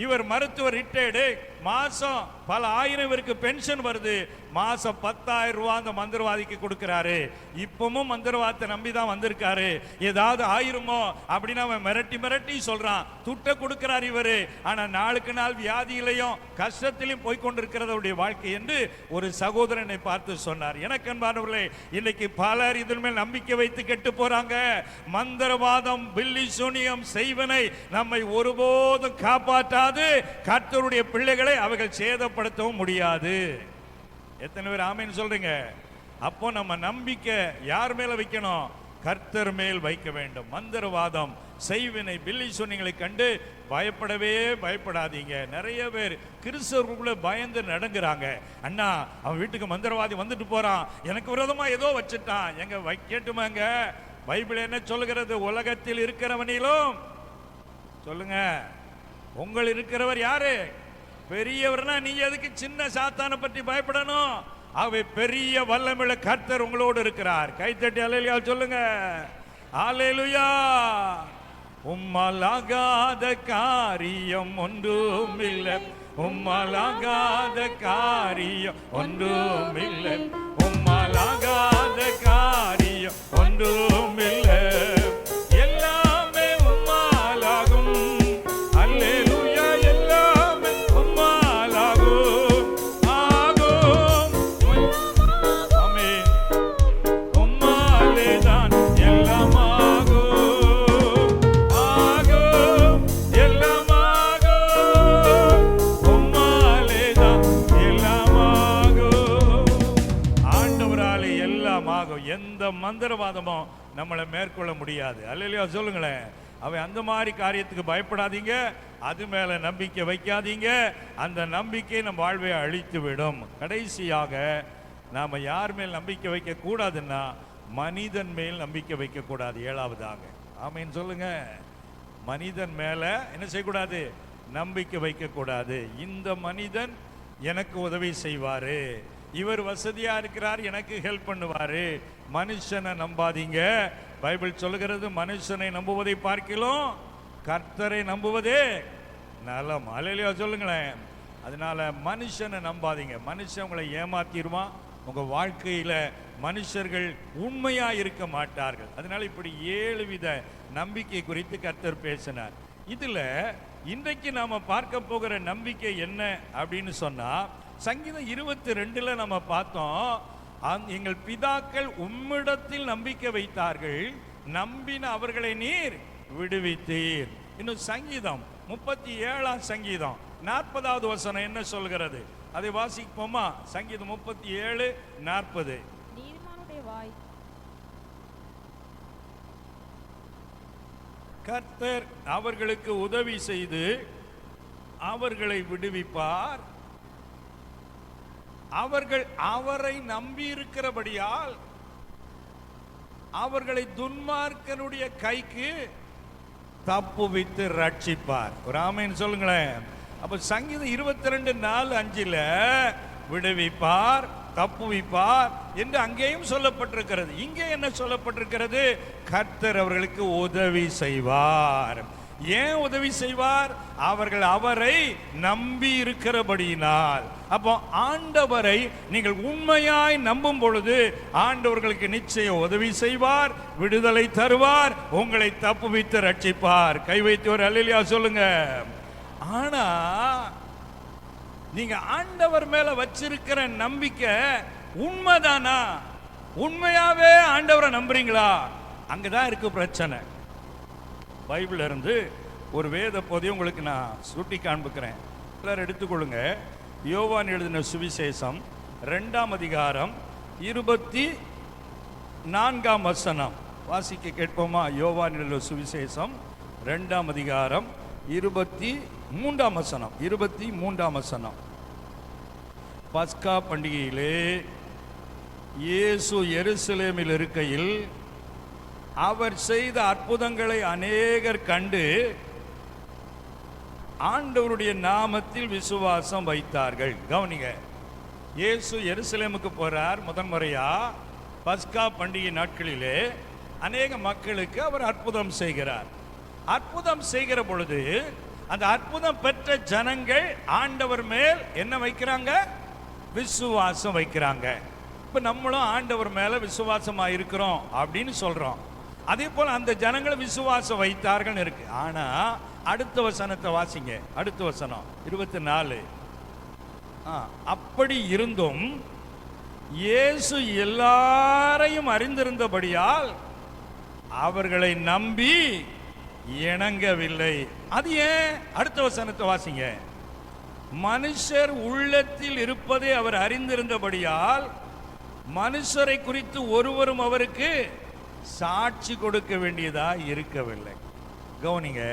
இவர் மருத்துவர் ரிட்டையர்டு, மாசம் பல ஆயிரம் பேருக்கு பென்ஷன் வருது, மாசம் 10,000 ரூபாய் அந்த மந்திரவாதிக்கு கொடுக்கிறாரு. இப்பவும் மந்திரவாதத்தை நம்பி தான் வந்திருக்காரு, ஏதாவது ஆயிருமோ அப்படின்னு அவன் மிரட்டி மிரட்டி சொல்றான். துட்ட கொடுக்கிறார் இவரு, ஆனா நாளுக்கு நாள் வியாதியிலையும் கஷ்டத்திலையும் போய்கொண்டிருக்கிறதுடைய வாழ்க்கை என்று ஒரு சகோதரனை பார்த்து சொன்னார். எனக்கு அன்பானவர்களே, இன்னைக்கு பலர் இதன் மேல் நம்பிக்கை வைத்து கெட்டு போறாங்க. மந்திரவாதம், பில்லி சூனியம், செய்வனை நம்மை ஒருபோதும் காப்பாற்றாது. கர்த்தருடைய பிள்ளைகளை அவர்கள் சேதப்படுத்தவும் முடியாது. எத்தனை பேர் ஆமென் சொல்றீங்க? அப்போ நம்ம நம்பிக்கை யார் மேல வைக்கணும்? கர்த்தர் மேல் வைக்க வேண்டும். மந்திரவாதம், செய்வினை, பில்லி சொன்னிகளை கண்டு பயப்படவே பயப்படாதீங்க. நிறைய பேர் கிறிஸ்தவர்களுக்குள்ள பயந்து நடங்குறாங்க. அண்ணா, அவன் வீட்டுக்கு மந்திரவாதி வந்துட்டு போறான், எனக்கு விரோதமா ஏதோ வச்சுட்டான். எங்க கேட்டுமாங்க, பைபிள் என்ன சொல்லுகிறது? உலகத்தில் இருக்கிறவனிலும் சொல்லுங்க, உங்கள் இருக்கிறவர் யாரு? பெரியவர்னா நீங்க எதுக்கு சின்ன சாத்தானை பற்றி பயப்படணும்? ஆகவே பெரிய வல்லமையுள்ள கர்த்தர் உங்களோடு இருக்கிறார். கைத்தட்டி அல்லேலூயா சொல்லுங்க. அல்லேலூயா. உம்மலாகாத காரியம் ஒன்றும் இல்லை, உம்மலாகாத காரியம் ஒன்றும் இல்லை, உம்மலாகாத காரியம் ஒன்றும் இல்லை, எல்லாமே உம்மாலாகும். அல்லேலூயா. எல்லாமே உம்மாலாகும். ஆகும். ஆமென். உம்மாலேதான் எல்லாம் ஆகும். ஆகும். எல்லாம் ஆகும். உம்மாலேதான் எல்லாம் ஆகும். ஆண்டவராலே எல்லாம் ஆகும். எந்த மந்திரவாதமும் நம்மளை மேற்கொள்ள முடியாது. அல்லேலூயா சொல்லுங்களேன். அவன் அந்த மாதிரி காரியத்துக்கு பயப்படாதீங்க, அது மேல நம்பிக்கை வைக்காதீங்க. அந்த நம்பிக்கை நம் வாழ்வை அழித்து விடும். கடைசியாக நாம யார் மேல் நம்பிக்கை வைக்க கூடாதுன்னா மனிதன் மேல் நம்பிக்கை வைக்க கூடாது. ஏழாவதாக ஆமென் சொல்லுங்க. மனிதன் மேல என்ன செய்யக்கூடாது? நம்பிக்கை வைக்க கூடாது. இந்த மனிதன் எனக்கு உதவி செய்வாரு, இவர் வசதியா இருக்கிறார், எனக்கு ஹெல்ப் பண்ணுவாரு. மனுஷனை நம்பாதீங்க. பைபிள் சொல்லுகிறது, மனுஷனை நம்புவதை பார்க்கிலும் கர்த்தரை நம்புவதே நலம். அல்லேலூயா சொல்லுங்களேன். அதனால மனுஷனை நம்பாதீங்க. மனுஷன் உங்களை ஏமாத்திடுவான். உங்க வாழ்க்கையில மனுஷர்கள் உண்மையா இருக்க மாட்டார்கள். அதனால இப்படி 7 வித நம்பிக்கை குறித்து கர்த்தர் பேசினார். இதுல இன்றைக்கு நாம பார்க்க போகிற நம்பிக்கை என்ன அப்படின்னு சொன்னா, சங்கீதம் 22 நம்ம பார்த்தோம், எங்கள் பிதாக்கள் உம்மிடத்தில் நம்பிக்கை வைத்தார்கள், நம்பின அவர்களை நீர் விடுவித்தீர். இன்னும் சங்கீதம் 37 சங்கீதம் 40வது வசனம் என்ன சொல்கிறது? அதை வாசிப்போமா? சங்கீதம் 37:40. நீதிமானுடைய வாய் கர்த்தர் அவர்களுக்கு உதவி செய்து அவர்களை விடுவிப்பார், அவர்கள் அவரை நம்பியிருக்கிறபடியால் அவர்களை துன்மார்க்கனுடைய கைக்கு தப்புவித்து ரட்சிப்பார். ஒரு ஆமென் சொல்லுங்களேன். அப்ப சங்கீதம் 22:4-5 விடுவிப்பார், தப்புவிப்பார் என்று அங்கேயும் சொல்லப்பட்டிருக்கிறது. இங்கே என்ன சொல்லப்பட்டிருக்கிறது? கர்த்தர் அவர்களுக்கு உதவி செய்வார். ஏன் உதவி செய்வார்? அவர்கள் அவரை நம்பி இருக்கிறபடியினால். அப்போ ஆண்டவரை நீங்கள் உண்மையாய் நம்பும் பொழுது ஆண்டவர்களுக்கு நிச்சயம் உதவி செய்வார், விடுதலை தருவார், உங்களை தப்புவித்து ரட்சிப்பார். கை வைத்து ஒரு அல்லேலூயா சொல்லுங்க. ஆனா நீங்க ஆண்டவர் மேல வச்சிருக்கிற நம்பிக்கை உண்மைதானா? உண்மையாவே ஆண்டவரை நம்புறீங்களா? அங்கதான் இருக்கு பிரச்சனை. பைபிள் இருந்து ஒரு வேத பகுதியை உங்களுக்கு நான் சுட்டி காண்பிக்கிறேன். எல்லாரும் எடுத்துக்கொள்ளுங்க. யோவான் எழுதின சுவிசேஷம் 2ஆம் அதிகாரம் 24ஆம் வசனம் வாசிக்க கேட்போமா? யோவான் எழுதின சுவிசேஷம் 2ஆம் அதிகாரம் 23ஆம் வசனம். 23ஆம் வசனம். பஸ்கா பண்டிகையிலே இயேசு எருசலேமில் இருக்கையில் அவர் செய்த அற்புதங்களை அநேகர் கண்டு ஆண்டவருடைய நாமத்தில் விசுவாசம் வைத்தார்கள். கவனிங்க, இயேசு எருசலேமுக்கு போறார் முதன்முறையா. பஸ்கா பண்டிகை நாட்களிலே அநேக மக்களுக்கு அவர் அற்புதம் செய்கிறார். அற்புதம் செய்கிற பொழுது அந்த அற்புதம் பெற்ற ஜனங்கள் ஆண்டவர் மேல் என்ன வைக்கிறாங்க? விசுவாசம் வைக்கிறாங்க. இப்ப நம்மளும் ஆண்டவர் மேல விசுவாசமா இருக்கிறோம் அப்படின்னு சொல்றோம். அதே போல அந்த ஜனங்களை விசுவாசம் வைத்தார்கள் இருக்கு. ஆனா அடுத்த வசனத்தை வாசிங்க. அடுத்த வசனம் 24. அப்படி இருந்தும் இயேசு எல்லாரையும் அறிந்திருந்தபடியால் அவர்களை நம்பி இணங்கவில்லை. அது ஏன்? அடுத்த வசனத்தை வாசிங்க. மனுஷர் உள்ளத்தில் இருப்பதை அவர் அறிந்திருந்தபடியால் மனுஷரை குறித்து ஒருவரும் அவருக்கு சாட்சி கொடுக்க வேண்டியதா இருக்கவில்லை. கவனிங்க,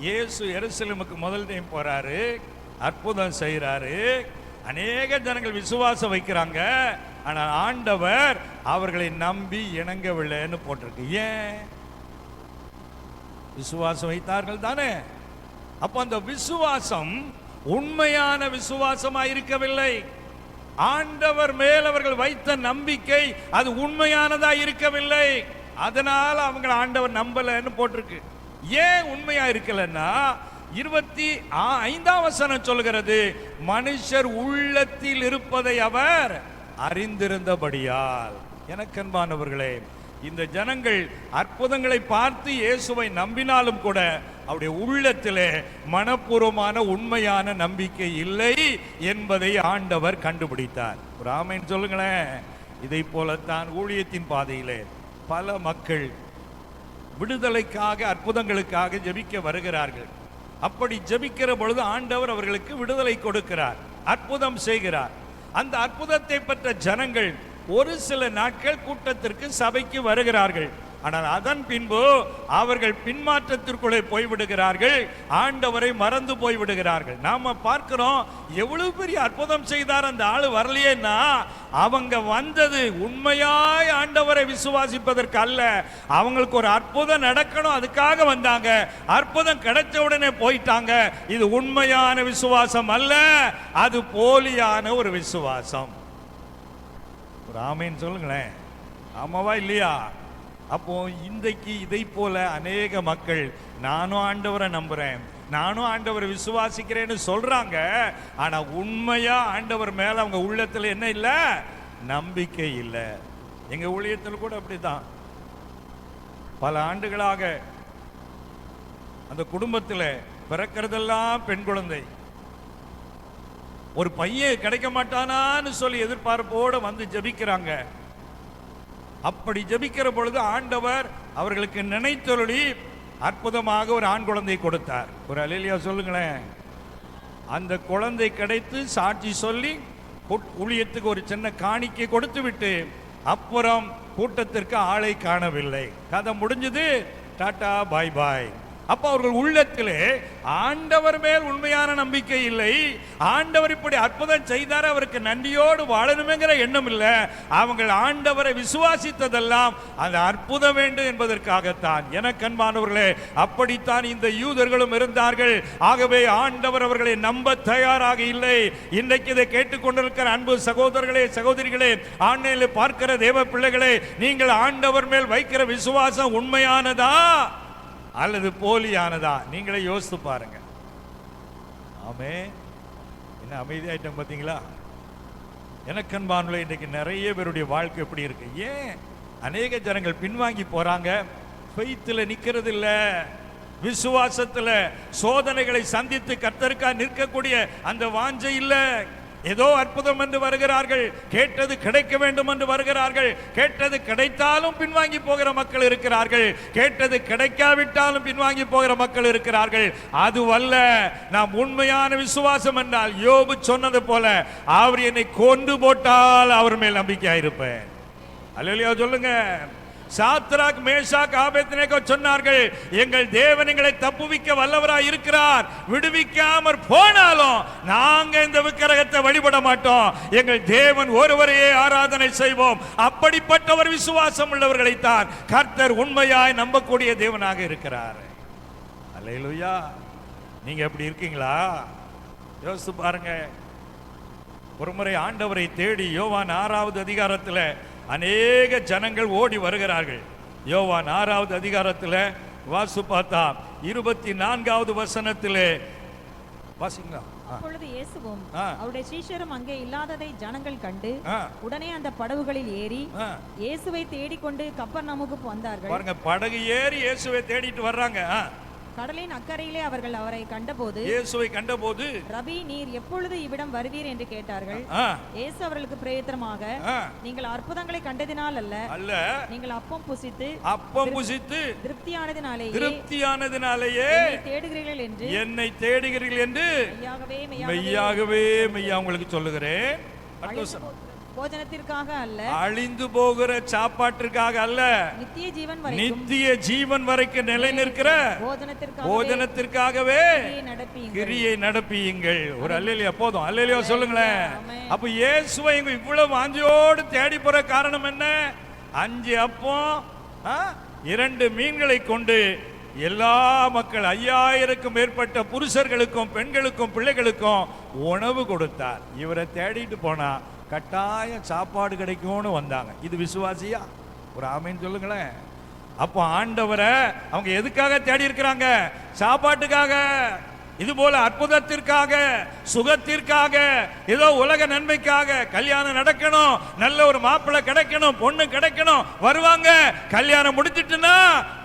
இயேசு எருசலேமுக்கு முதல் டைம் போறாரு, அற்புதம் செய்யறாரு, அநேக ஜனங்கள் விசுவாசம் வைக்கிறாங்க. ஆனால் ஆண்டவர் அவர்களை நம்பி இணங்கவில்லைன்னு போட்டிருக்கு. ஏன்? விசுவாசம் வைத்தார்கள் தானே. அப்ப அந்த விசுவாசம் உண்மையான விசுவாசமா இருக்கவில்லை. ஆண்டவர் மேல் அவர்கள் வைத்த நம்பிக்கை அது உண்மையானதா இருக்கவில்லை. அதனால அவங்க ஆண்டவர் நம்பலன்னு போட்டிருக்கு. ஏன் உண்மையா இருக்கலன்னா 25ஆம் வசனம் சொல்கிறது, மனுஷர் உள்ளத்தில் இருப்பதை அவர் அறிந்திருந்தபடியால். எனக்கன்பானவர்களே, இந்த ஜனங்கள் அற்புதங்களை பார்த்து இயேசுவை நம்பினாலும் கூட அவருடைய உள்ளத்திலே மனப்பூர்வமான உண்மையான நம்பிக்கை இல்லை என்பதை ஆண்டவர் கண்டுபிடித்தார். ஒரு ஆமென் சொல்லுங்களேன். இதை போலத்தான் ஊழியத்தின் பாதையிலே பல மக்கள் விடுதலைக்காக அற்புதங்களுக்காக ஜெபிக்க வருகிறார்கள். அப்படி ஜெபிக்கிற பொழுது ஆண்டவர் அவர்களுக்கு விடுதலை கொடுக்கிறார், அற்புதம் செய்கிறார். அந்த அற்புதத்தை பெற்ற ஜனங்கள் ஒரு சில நாட்கள் கூட்டத்திற்கு சபைக்கு வருகிறார்கள். ஆனால் அதன் பின்பு அவர்கள் பின்மாற்றத்திற்குள்ளே போய்விடுகிறார்கள், ஆண்டவரை மறந்து போய்விடுகிறார்கள். நாம பார்க்கிறோம், எவ்வளவு பெரிய அற்புதம் செய்தார் அந்த ஆளு, வரலையேன்னா அவங்க வந்தது உண்மையாய் ஆண்டவரை விசுவாசிப்பதற்கு அல்ல. அவங்களுக்கு ஒரு அற்புதம் நடக்கணும், அதுக்காக வந்தாங்க. அற்புதம் கிடைச்ச உடனே போயிட்டாங்க. இது உண்மையான விசுவாசம் அல்ல, அது போலியான ஒரு விசுவாசம். ஒரு ஆமேன்னு சொல்லுங்களேன். ஆமாவா இல்லையா? அப்போ இன்றைக்கு இதை போல அநேக மக்கள் நானும் ஆண்டவரை நம்புறேன், நானும் ஆண்டவரை விசுவாசிக்கிறேன்னு சொல்றாங்க. ஆனா உண்மையா ஆண்டவர் மேல அவங்க உள்ளத்துல என்ன இல்லை? நம்பிக்கை இல்லை. எங்க ஊழியத்தில் கூட அப்படிதான். பல ஆண்டுகளாக அந்த குடும்பத்தில் பிறக்கிறதெல்லாம் பெண் குழந்தை, ஒரு பையன் கிடைக்க மாட்டானான்னு சொல்லி எதிர்பார்ப்போடு வந்து ஜெபிக்கிறாங்க. அப்படி ஜெபிக்கிற பொழுது ஆண்டவர் அவர்களுக்கு நினைத்தருளி அற்புதமாக ஒரு ஆண் குழந்தை கொடுத்தார். ஒரு அல்லேலூயா சொல்லுங்களேன். அந்த குழந்தை கிடைத்து சாட்சி சொல்லி ஊழியத்துக்கு ஒரு சின்ன காணிக்கை கொடுத்து விட்டு அப்புறம் கூட்டத்திற்கு ஆளை காணவில்லை. கதை முடிஞ்சது, டாடா பாய் பாய். அப்ப அவர்கள் உள்ளத்திலே ஆண்டவர் மேல் உண்மையான நம்பிக்கை இல்லை. ஆண்டவர் இப்படி அற்புதம் செய்தார், அவருக்கு நன்றியோடு வாழணுமேங்கிற எண்ணம் இல்லை. அவங்க ஆண்டவரை விசுவாசித்ததெல்லாம் அந்த அற்புதம் வேண்டும் என்பதற்காகத்தான். எனக்கு அன்பானவர்களே, அப்படித்தான் இந்த யூதர்களும் இருந்தார்கள். ஆகவே ஆண்டவர் அவர்களை நம்ப தயாராக இல்லை. இன்றைக்கு இதை கேட்டுக்கொண்டிருக்கிற அன்பு சகோதரர்களே, சகோதரிகளே, ஆன்லைனில் பார்க்கிற தேவ பிள்ளைகளே, நீங்கள் ஆண்டவர் மேல் வைக்கிற விசுவாசம் உண்மையானதா அல்லது போலியானதா? நீங்களே யோசித்து பாருங்க. ஆமே, என்ன அமைதியாயிட்டோம் பார்த்தீங்களா? எனக்கன்பானுள்ள இன்றைக்கு நிறைய பேருடைய வாழ்க்கை எப்படி இருக்கு? ஏன் அநேக ஜனங்கள் பின்வாங்கி போறாங்க? ஃபெய்த்தில் நிக்கிறது இல்ல, விசுவாசத்துல சோதனைகளை சந்தித்து கர்த்தருக்காக நிற்கக்கூடிய அந்த வாஞ்சை இல்ல. ஏதோ அற்புதம் என்று வருகிறார்கள், கேட்டது கிடைக்க வேண்டும் என்று வருகிறார்கள். கேட்டது கிடைத்தாலும் பின்வாங்கி போகிற மக்கள் இருக்கிறார்கள், கேட்டது கிடைக்காவிட்டாலும் பின்வாங்கி போகிற மக்கள் இருக்கிறார்கள். அதுவல்ல நாம் உண்மையான விசுவாசம் என்றால் யோபு சொன்னது போல, அவர் என்னை கொண்டு போட்டால் அவர் மேல் நம்பிக்கையாயிருப்பேன். அல்லேலூயா சொல்லுங்க. சாத்ராக், மேஷாக், ஆபேத்நேகோ சொன்னார்கள், எங்கள் தேவன் எங்களை தப்புவிக்க வல்லவராய் இருக்கிறார், விடுவிக்காமற் போனாலும் நாங்க இந்த விக்கிரகத்தை வழிபட மாட்டோம், எங்கள் தேவன் ஒருவரையே ஆராதனை செய்வோம். அப்படிப்பட்ட ஒரு விசுவாசம் உள்ளவர்களைத்தான் கர்த்தர் உண்மையாய் நம்பக்கூடிய தேவனாக இருக்கிறார். அல்லேலூயா. நீங்க எப்படி இருக்கீங்களா? யோசித்து பாருங்க. ஒருமுறை ஆண்டவரை தேடி யோவான் 6வது அதிகாரத்தில் அநேக ஜனங்கள் ஓடி வருகிறார்கள். யோவான் 6வது அதிகாரத்தில் வாசு பார்த்தா 24வது வசனத்திலே வாசிங்க. அப்பொழுது இயேசுவும் அவருடைய சீஷரும் அங்கே இல்லாததை ஜனங்கள் கண்டு உடனே அந்த படகுகளில் ஏறி இயேசுவை தேடிக்கொண்டு கப்பர்நகூமுக்கு வந்தார்கள். பாருங்க, படகு ஏறி இயேசுவை தேடிட்டு வர்றாங்க. கடலின் அக்கறையிலே அவர்கள் அவரை கண்டபோது, இயேசுவை கண்டபோது, ரபி, நீர் எப்பொழுது இவ்விடம் வருவீர் என்று கேட்டார்கள். இயேசு அவர்களுக்கு பிரயோஜனமாக, நீங்கள் அற்புதங்களை கண்டதினால் அல்ல, நீங்கள் அப்பம் புசித்து திருப்தியானதினாலேயே என்னை தேடுகிறீர்கள் என்று மெய்யாகவே மெய்யா உங்களுக்கு சொல்லுகிறேன். போஜனத்திற்காக அல்ல, அழிந்து போகிற சாப்பாட்டிற்காக அல்ல, நித்திய ஜீவன் வரைக்கும் நித்திய ஜீவன் வரைக்கும் நிலை நிற்கிற போஜனத்திற்காகவே கிரியை நடப்பியுங்கள். ஒரு அல்லேலூயா போதும். அல்லேலூயா சொல்லுங்களேன். அப்ப இயேசுவை இவ்வளவு வாஞ்சையோடு தேடி போற காரணம் என்ன? 5 அப்பம் 2 மீன்களை கொண்டு எல்லா மக்கள் 5000க்கும் மேற்பட்ட புருஷர்களுக்கும் பெண்களுக்கும் பிள்ளைகளுக்கும் உணவு கொடுத்தார். இவரை தேடிட்டு போனா கட்டாயம் சாப்பாடு கிடைக்கும்னு வந்தாங்க. இது விசுவாசியா? ஒரு ஆமீன் சொல்லுங்களேன். அப்போ ஆண்டவரை அவங்க எதுக்காக தேடி இருக்கிறாங்க? சாப்பாட்டுக்காக. இது போல அற்புதத்திற்காக, சுகத்திற்காக, ஏதோ உலக நன்மைக்காக. கல்யாணம் நடக்கணும், நல்ல ஒரு மாப்பிள்ளை கிடைக்கணும், பொண்ணு கிடைக்கணும், வருவாங்க. கல்யாணம் முடிச்சிட்டுனா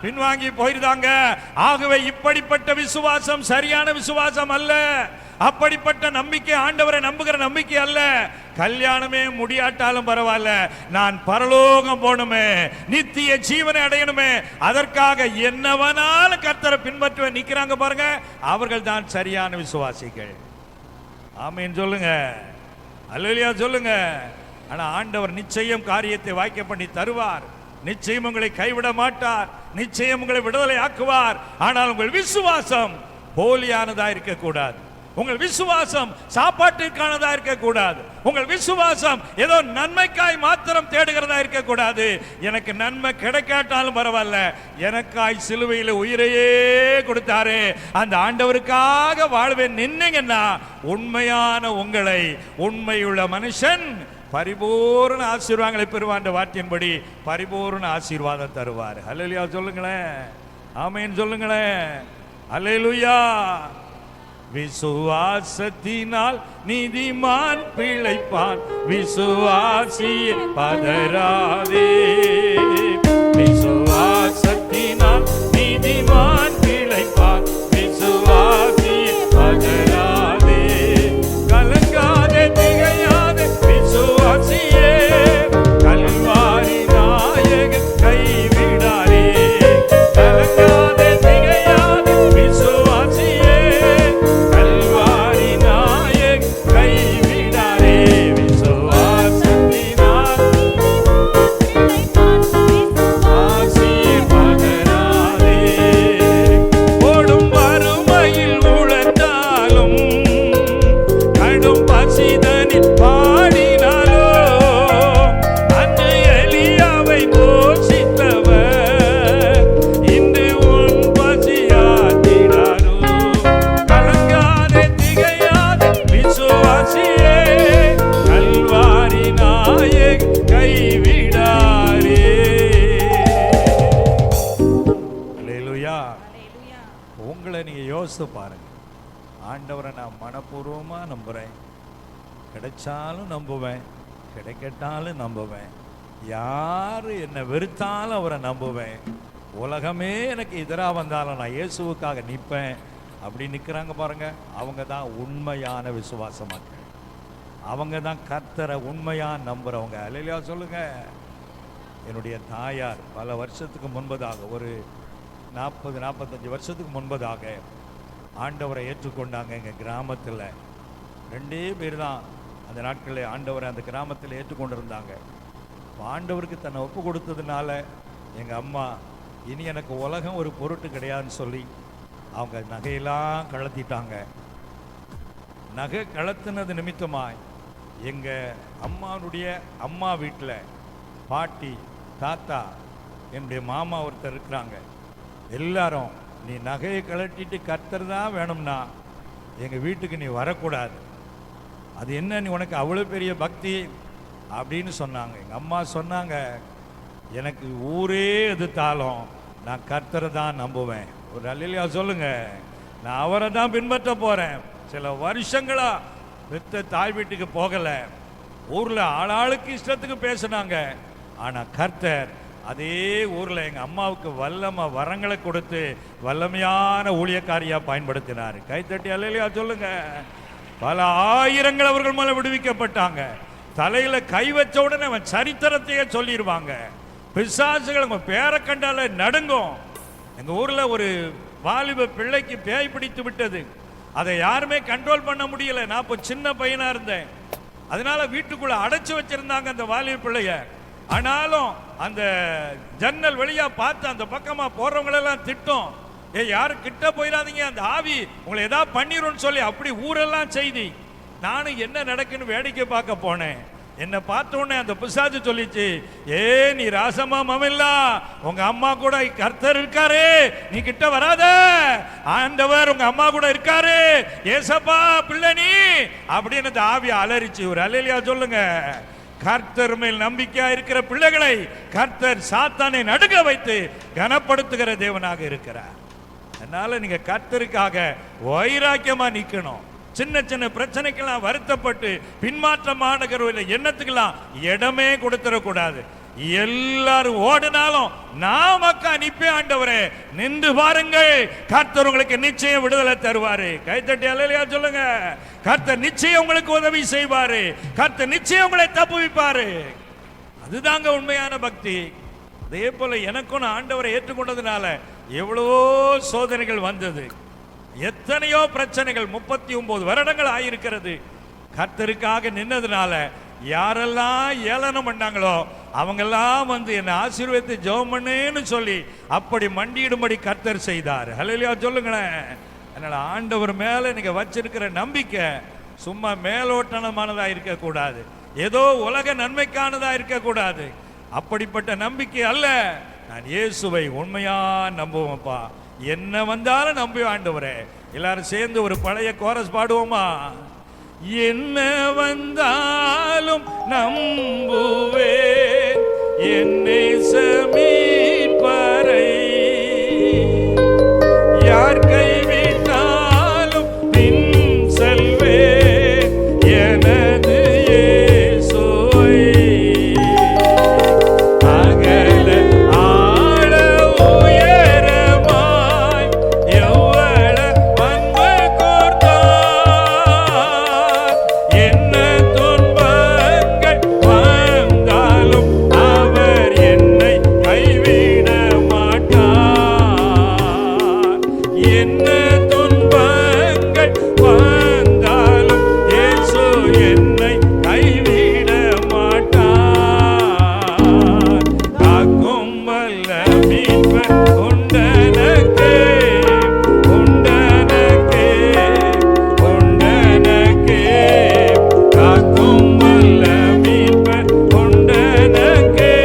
பின்வாங்கி போயிருந்தாங்க. ஆகவே இப்படிப்பட்ட விசுவாசம் சரியான விசுவாசம் அல்ல. அப்படிப்பட்ட நம்பிக்கை ஆண்டவரை நம்புகிற நம்பிக்கை அல்ல. கல்யாணமே முடியாட்டாலும் பரவாயில்ல, நான் பரலோகம் போகணுமே, நித்திய ஜீவனை அடையணுமே, அதற்காக என்னவனாலும் கர்த்தரை பின்பற்ற நிக்கிறாங்க பாருங்க. அவர்கள் தான் சரியான விசுவாசிகள். ஆமீன் சொல்லுங்க. அல்லேலூயா சொல்லுங்க. ஆனா ஆண்டவர் நிச்சயம் காரியத்தை வாய்க்க பண்ணி தருவார். நிச்சயம் உங்களை கைவிட மாட்டார். நிச்சயம் உங்களை விடுதலை ஆக்குவார். ஆனால் உங்கள் விசுவாசம் போலியானதா இருக்கக்கூடாது. உங்கள் விசுவாசம் சாப்பாட்டிற்கானதா இருக்கக்கூடாது. உங்கள் விசுவாசம் ஏதோ நன்மைக்காய் மாத்திரம் தேடுகிறதா இருக்கக்கூடாது. எனக்கு நன்மை கிடைக்காட்டாலும் பரவாயில்ல, எனக்காய் சிலுவையில் உயிரையே கொடுத்தாரு, அந்த ஆண்டவருக்காக வாழ்வேன் நின்னீங்கன்னா உண்மையான உங்களை, உண்மையுள்ள மனுஷன் பரிபூர்ண ஆசீர்வாதங்களை பெறுவான். வார்த்தையின்படி பரிபூர்ண ஆசீர்வாதம் தருவார். அல்லேலூயா சொல்லுங்களேன். ஆமென் சொல்லுங்களேன். அல்லேலூயா. விசுவாசத்தினால் நீதிமான் பிழைப்பான், விசுவாசியே பதறாதே. விசுவாசத்தினால் நீதிமான் பிழைப்பான், விசுவாசியே பதறாதே. கலங்காதே, திகையாதே விசுவாசியே, கல்வாரி நாயகன் கைவிடாதே. கலங்காதே, திகையாதே விசுவாசியே, கல்வாரி நாயகன் கைவிடாதே. விசுவாசத்தினால் ஆசீர்வதிராதே. ஓடும் வறுமையில் உழந்தாலும், கடும் பசிதனில் பாடினாலோ, அன்று எலியாவை போஷித்தவர் இன்று உன் பசியாற்றினாரோ. கலங்காதே, திகையாதே விசுவாசியே, கல்வாரி நாயகன் கைவிடாரே. அல்லேலூயா. அல்லேலூயா. உங்களை நீங்க யோசித்து பாருங்க. ஆண்டவரை நான் மனப்பூர்வமா நம்புறேன். கிடைச்சாலும் நம்புவேன், கிடைக்கட்டாலும் நம்புவேன். யாரு என்னை வெறுத்தாலும் அவரை நம்புவேன். உலகமே எனக்கு எதிராக வந்தாலும் நான் இயேசுவுக்காக நிற்பேன். அப்படி நிற்கிறாங்க பாருங்க. அவங்க தான் உண்மையான விசுவாச மக்கள். அவங்க தான் கர்த்தரை உண்மையா நம்புறவங்க. அல்லேலூயா சொல்லுங்க. என்னுடைய தாயார் பல வருஷத்துக்கு முன்பதாக, ஒரு 40-45 வருஷத்துக்கு முன்பதாக ஆண்டவரை ஏற்றுக்கொண்டாங்க. எங்கள் கிராமத்தில் 2 பேர் தான் அந்த நாட்களில் ஆண்டவரை அந்த கிராமத்தில் ஏற்றுக்கொண்டிருந்தாங்க. ஆண்டவருக்கு தன்னை ஒப்பு கொடுத்ததுனால எங்கள் அம்மா இனி எனக்கு உலகம் ஒரு பொருட்டு கிடையாதுன்னு சொல்லி அவங்க நகையெல்லாம் கழத்திட்டாங்க. நகை கழத்தினது நிமித்தமாய் எங்கள் அம்மாவுடைய அம்மா வீட்டில் பாட்டி, தாத்தா, என்னுடைய மாமா ஒருத்தர் இருக்கிறாங்க. எல்லாரும் நீ நகையை கழட்டிட்டு கர்த்தர் தான் வேணும்னா எங்கள் வீட்டுக்கு நீ வரக்கூடாது. அது என்ன, நீ உனக்கு அவ்வளோ பெரிய பக்தி அப்படின்னு சொன்னாங்க. எங்கள் அம்மா சொன்னாங்க, எனக்கு ஊரே எதிர்த்தாலும் நான் கர்த்தரை தான் நம்புவேன். ஒரு அல்லேலூயா சொல்லுங்க. நான் அவரை தான் பின்பற்ற போகிறேன். சில வருஷங்களா பெத்த தாய் வீட்டுக்கு போகலை. ஊரில் ஆளாளுக்கு இஷ்டத்துக்கு பேசினாங்க. ஆனால் கர்த்தர் அதே ஊரில் எங்கள் அம்மாவுக்கு வரங்களை கொடுத்து வல்லமையான ஊழியக்காரியாக பயன்படுத்தினார். கைத்தட்டி அல்லேலூயா சொல்லுங்க. பல ஆயிரங்கள் அவர்கள் மேலே விடுவிக்கப்பட்டாங்க. தலையில் கை வச்ச உடனே அவன் சரித்திரத்தையே சொல்லிடுவாங்க. பிசாசுகள் அவங்க பேரை கண்டால நடுங்கும். எங்கள் ஊரில் ஒரு வாலிப பிள்ளைக்கு பேய் பிடித்து விட்டது. அதை யாருமே கண்ட்ரோல் பண்ண முடியல. நான் இப்போ சின்ன பையனாக இருந்தேன். அதனால வீட்டுக்குள்ள அடைச்சு வச்சிருந்தாங்க அந்த வாலிப பிள்ளைய. ஆனாலும் அந்த ஜன்னல் வழியா பார்த்து அந்த பக்கமா போறவங்களெல்லாம் திட்டும், யாரும் கிட்ட போயிடாதீங்க, அந்த ஆவி உங்களை ஏதாவது பண்ணிரும்னு சொல்லி அப்படி ஊரெல்லாம் செய்தி. நானும் என்ன நடக்குன்னு வேடிக்கை பார்க்க போனேன். என்னை பார்த்த உடனே அந்த பிசாசு சொல்லிச்சு, நீ ராசமா மமில்லா, உங்க அம்மா கூட கர்த்தர் இருக்காரு, நீ கிட்ட வராத, ஆண்டவர் உங்க அம்மா கூட இருக்காரு, ஏசப்பா பிள்ளை நீ அப்படின்னு அந்த ஆவி அலறிச்சு. ஒரு அல்லேலூயா சொல்லுங்க. கர்த்தர் மேல் நம்பிக்கையா இருக்கிற பிள்ளைகளை கர்த்தர் சாத்தானை நடுங்க வைத்து கனப்படுத்துகிற தேவனாக இருக்கிறார். அதனால நீங்க கர்த்தருக்காக வைராக்கியமா நிக்கணும். சின்ன சின்ன பிரச்சனைக்கெல்லாம் வருத்தப்பட்டு பின்மாற்றமான எண்ணத்துக்கெல்லாம் இடமே கொடுத்துடக்கூடாது. எல்லாரும் ஓடினாலும் நான் மக்கா நிப்பே, ஆண்டவரே நின்று பாருங்கள், கர்த்தர் உங்களுக்கு நிச்சயம் விடுதலை தருவாரு. கைத்தட்டி அல்லேலூயா சொல்லுங்க. கர்த்தர் நிச்சயம் உங்களுக்கு உதவி செய்வாரு, கர்த்தர் நிச்சயம் உங்களை தப்புவிப்பாரு. அதுதாங்க உண்மையான பக்தி. அதே போல எனக்கும் ஆண்டவரை ஏற்றுக்கொண்டதுனால எவ்வளவோ சோதனைகள் வந்தது, எத்தனையோ பிரச்சனைகள், 39 வருடங்கள் ஆயிருக்கிறது. கர்த்தருக்காக நின்னதுனால யாரெல்லாம் ஏளனம் பண்ணாங்களோ அவங்கெல்லாம் வந்து என்னை ஆசீர்வதித்து ஜெபம் பண்ணுன்னு சொல்லி அப்படி மண்டியிடும்படி கர்த்தர் செய்தார். ஹல்லேலூயா சொல்லுங்களேன். அதனால ஆண்டவர் மேல நீங்க வச்சிருக்கிற நம்பிக்கை சும்மா மேலோட்டமானதா இருக்கக்கூடாது, ஏதோ உலக நன்மைக்கானதா இருக்கக்கூடாது. அப்படிப்பட்ட நம்பிக்கை அல்ல. நான் இயேசுவை உண்மையா நம்புவேன்ப்பா, என்ன வந்தாலும் நம்பி ஆண்டவரே. எல்லாரும் சேர்ந்து ஒரு பழைய கோரஸ் பாடுவோமா? என்ன வந்தாலும் நம்புவேன் என்னை மீட்பரை, யார் கைவிட்டாலும் பின் செல்வேன் எனது இயேசுவை. அகல ஆழ உயரமாய் எவ்வள அன்பு கோர்த்தார், என்ன துன்பங்கள் வந்தாலும் அவர் என்னை கைவிட மாட்டார். என்ன துன்பங்கள் வந்தாலும் இயேசு என்னை கைவிட மாட்டார். காக்கும் வல்ல மீட்பர் உண்டனக்கே, உண்டனக்கே, உண்டனக்கே. காக்கும் வல்ல மீட்பர் உண்டனக்கே,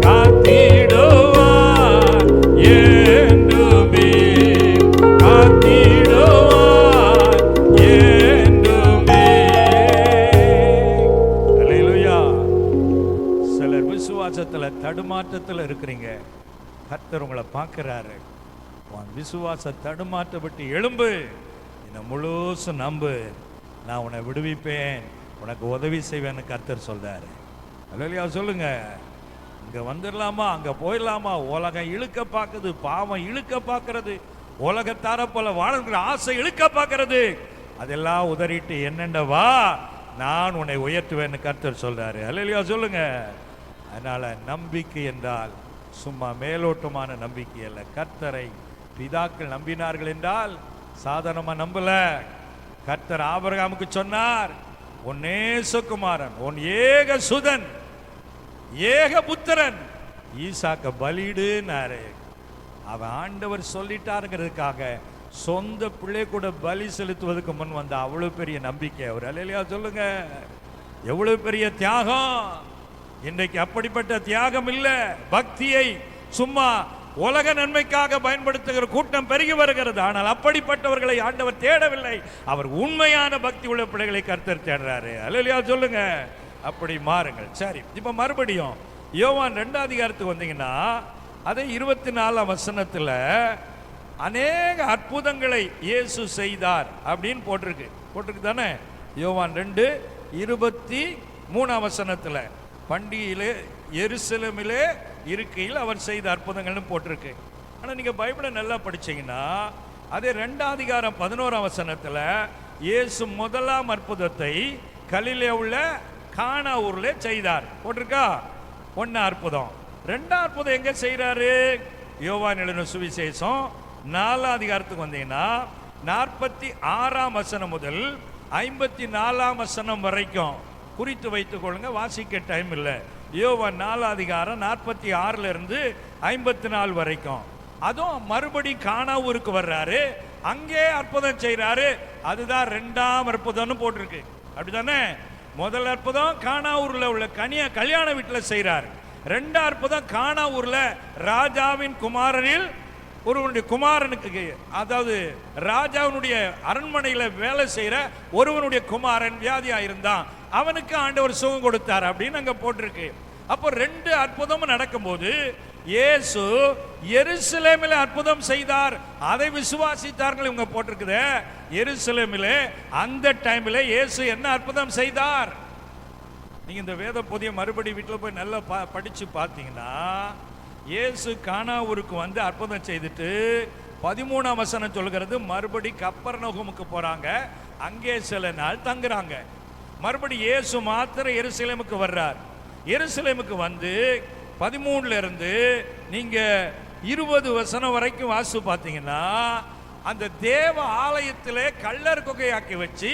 காத்திடுவார் என்றுமே, காத்திடுவார் என்றுமே. அல்லேலூயா. சிலர் விசுவாசத்துல தடுமாற்றத்துல இருக்கிறீங்க, கர்த்தர் உங்களை பார்க்கிறாரு. உன் விசுவாச தடுமாற்றப்பட்டு எழும்பு, என்னை முழுசும் நம்பு, நான் உன்னை விடுவிப்பேன், உனக்கு உதவி செய்வேன்னு கர்த்தர் சொல்றாரு. அல்லேலூயா சொல்லுங்க. இங்க வந்துடலாமா அங்க போயிடலாமா, உலகம் இழுக்க பார்க்குது, பாவம் இழுக்க பார்க்கறது, உலகத்தார போல வாழ்கிற ஆசை இழுக்க பார்க்கறது, அதெல்லாம் உதறிட்டு என்னென்ன வா, நான் உன்னை உயர்த்துவேன்னு கர்த்தர் சொல்றாரு. அல்லேலூயா சொல்லுங்க. அதனால நம்பிக்கை என்றால் சும்மா மேலோட்டமான நம்பிக்கை அல்ல. கர்த்தரை பிதாக்கள் நம்பினார்கள் என்றால் சாதாரணமா நம்பல. கர்த்தர் ஆபிரகாமுக்கு சொன்னார், உன் நேசகுமாரன், உன் ஏக சுதன், ஏக புத்திரன் ஈசாக்க பலியிடுனாரு. அவன் ஆண்டவர் சொல்லிட்டாருங்கிறதுக்காக சொந்த பிள்ளை கூட பலி செலுத்துவதற்கு முன் வந்த அவ்வளவு பெரிய நம்பிக்கை அவர். அல்லேலூயா சொல்லுங்க. எவ்வளவு பெரிய தியாகம். இன்றைக்கு அப்படிப்பட்ட தியாகம் இல்ல. பக்தியை சும்மா உலக நன்மைக்காக பயன்படுத்துகிற கூட்டம் பெருகி வருகிறது. ஆனால் அப்படிப்பட்டவர்களை ஆண்டவர் தேடவில்லை. அவர் உண்மையான பக்தி உள்ள பிள்ளைகளை கர்த்தர் தேடுறாரு. அல்லேலூயா சொல்லுங்க. அப்படி மாறுங்கள். சரி, இப்ப மறுபடியும் யோவான் 2ஆம் அதிகாரத்துக்கு வந்தீங்கன்னா அதே 24ஆம் வசனத்துல அநேக அற்புதங்களை இயேசு செய்தார் அப்படின்னு போட்டிருக்கு தானே? யோவான் 2:23ஆம் வசனத்துல பண்டிகையிலே எருசலேமிலே இருக்கையில் அவர் செய்த அற்புதங்கள்னு போட்டிருக்கு. ஆனா நீங்க பைபிளை நல்லா படிச்சீங்கன்னா அதே 2ஆம் அதிகாரம் 11ஆம் வசனத்துல இயேசு முதலாம் அற்புதத்தை கலிலே உள்ள கானா ஊர்ல செய்தார் போட்டிருக்கா. 1 அற்புதம். 2ஆம் அற்புதம் எங்க செய்யறாரு? யோவான் எழுதின சுவிசேஷம் 4ஆம் அதிகாரத்துக்கு வந்தீங்கன்னா 46ஆம் வசனம் முதல் 54ஆம் வசனம் வரைக்கும் குறித்து வைத்துக் கொள்ளுங்க, வாசிக்க டைம் இல்லை. யோவான் 4 அதிகாரம் 46 இருந்து 54 வரைக்கும். அதுவும் மறுபடி கானாவூருக்கு வர்றாரு, அங்கே அற்புதம் செய்யறாரு. அதுதான் 2ஆம் அற்புதம்னு போட்டிருக்கு, அப்படித்தானே? முதல் அற்புதம் கானாவூர்ல உள்ள கல்யாண வீட்டில் செய்யறாரு. 2ஆம் அற்புதம் கானாவூர்ல ராஜாவின் குமாரனில் ஒருவனுடைய குமாரனுக்கு, அதாவது ராஜாவினுடைய அரண்மனையில் வேலை செய்யற ஒருவனுடைய குமாரன் வியாதியா இருந்தான், அவனுக்கு ஆண்டவர் சுகம் கொடுத்தார் அப்படின்னு அங்க போட்டிருக்கு. அப்போ 2 அற்புதமும் நடக்கும்போது இயேசு எருசலேமில் அற்புதம் செய்தார், அதை விசுவாசித்தார்கள் இவங்க போட்டிருக்குது. எருசலேமில் அந்த டைம்ல இயேசு என்ன அற்புதம் செய்தார்? நீங்க இந்த வேத பொதிய மறுபடி வீட்டில் போய் நல்லா படிச்சு பார்த்தீங்கன்னா, இயேசு கானாவூருக்கு வந்து அற்புதம் செய்துட்டு 13ஆம் வசனம் சொல்கிறது, மறுபடி கப்பர்நகூமுக்கு போறாங்க, அங்கே சில நாள் தங்குறாங்க. மறுபடி இயேசு மாத்திரம் எருசலேமுக்கு வர்றார். எருசலேமுக்கு வந்து 13ல இருந்து நீங்க 20 வசனம் வரைக்கும் வாசி பார்த்தீங்கன்னா, அந்த தேவ ஆலயத்திலே கள்ளர் குகையாக்கி வச்சு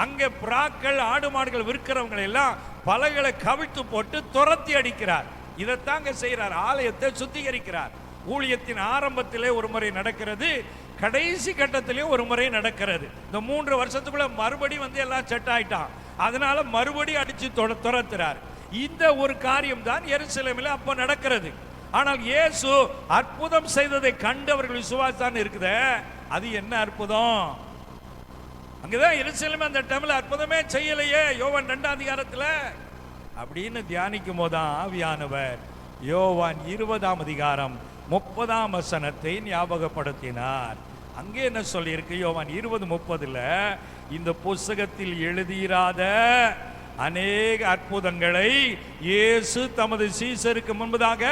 அங்கே புறாக்கள் ஆடு மாடுகள் விற்கிறவங்களை எல்லாம் பலகளை கவிழ்த்து போட்டு துரத்தி அடிக்கிறார். இதைத்தாங்க செய்யறார், ஆலயத்தை சுத்திகரிக்கிறார். ஊழியத்தின் ஆரம்பத்திலே ஒரு முறை நடக்கிறது, கடைசி கட்டத்திலே ஒரு முறை நடக்கிறது. இந்த 3 வருஷத்துக்குள்ள மறுபடி வந்து எல்லாம் செட் ஆயிட்டான், அதனால மறுபடி அடிச்சு துரத்துறார். இந்த ஒரு காரியம் தான் எருசலேமில் அப்ப நடக்கிறது. ஆனால் இயேசு அற்புதம் செய்ததை கண்டு அவர்கள் விசுவாசம் இருக்குது. அது என்ன அற்புதம்? அங்கதான் எருசலேம் அந்த டைம்ல அற்புதமே செய்யலையே யோவான் 2ஆம் அதிகாரத்துல அப்படின்னு தியானிக்கும் போதுதான் ஆவியானவர் யோவான் 20ஆம் அதிகாரம் 30ஆம் வசனத்தை ஞாபகப்படுத்தினார். அங்கே என்ன சொல்லி இருக்கு? யோவான் 20:30, இந்த புஸ்தகத்தில் எழுதியிராத அநேக அற்புதங்களை இயேசு தமது சீசருக்கு முன்பதாக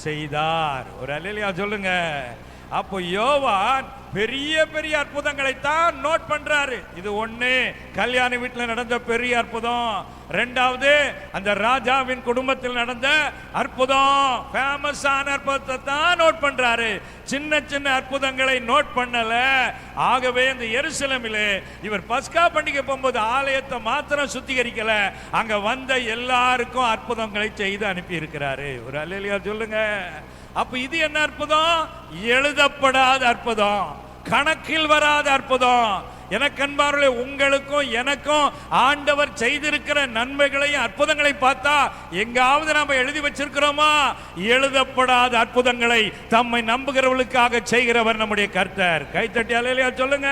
செய்தார். ஒரு அல்லேலூயா சொல்லுங்க. அப்போ யோவான் பெரிய பெரிய அற்புதங்களை தான் நோட் பண்றாரு. இது ஒண்ணு, கல்யாண வீட்டில் நடந்த பெரிய அற்புதம். 2வது அந்த ராஜாவின் குடும்பத்தில் நடந்த அற்புதம், ஃபேமஸான அற்புதத்தை தான் நோட் பண்றாரு. சின்ன சின்ன அற்புதங்களை நோட் பண்ணல. ஆகவே இந்த எருசலேமிலே இவர் பஸ்கா பண்டிகை போகும்போது ஆலயத்தை மாத்திரம் சுத்திகரிக்கல, அங்க வந்த எல்லாருக்கும் அற்புதங்களை செய்து அனுப்பி இருக்கிறாரு. ஒரு அல்லேலூயா சொல்லுங்க. அப்ப இது என்ன அற்புதம்? எழுதப்படாத அற்புதம், கணக்கில் வராத அற்புதம். எனக்கு அன்பார்களே, உங்களுக்கும் எனக்கும் ஆண்டவர் செய்திருக்கிற நன்மைகளையும் அற்புதங்களை பார்த்தா எங்காவது நாம எழுதி வச்சிருக்கிறோமா? எழுதப்படாத அற்புதங்களை தம்மை நம்புகிறவர்களுக்காக செய்கிறவர் நம்முடைய கர்த்தர். கைத்தட்டி அல்லேலூயா சொல்லுங்க.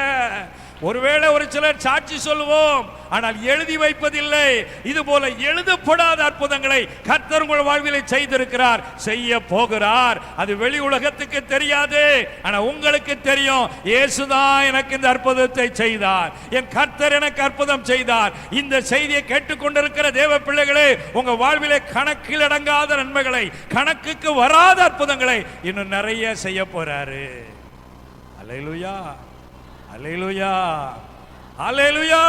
ஒருவேளை ஒரு சிலர் சாட்சி சொல்லுவோம், ஆனால் எழுதி வைப்பதில்லை. இது போல எழுதப்படாத அற்புதங்களை கர்த்தர் உங்கள் வாழ்விலே செய்திருக்கிறார், செய்ய போகிறார். அது வெளி உலகத்துக்கு தெரியாது, ஆனா உங்களுக்கு தெரியும். இயேசுதான் எனக்கு இந்த அற்புதத்தை செய்தார், என் கர்த்தர் எனக்கு அற்புதம் செய்தார். இந்த செய்தியை கேட்டுக்கொண்டிருக்கிற தேவ பிள்ளைகளே, உங்க வாழ்விலே கணக்கில் அடங்காத நன்மைகளை, கணக்குக்கு வராத அற்புதங்களை இன்னும் நிறைய செய்ய போறாரு. அல்லேலூயா, அல்லேலூயா, அல்லேலூயா.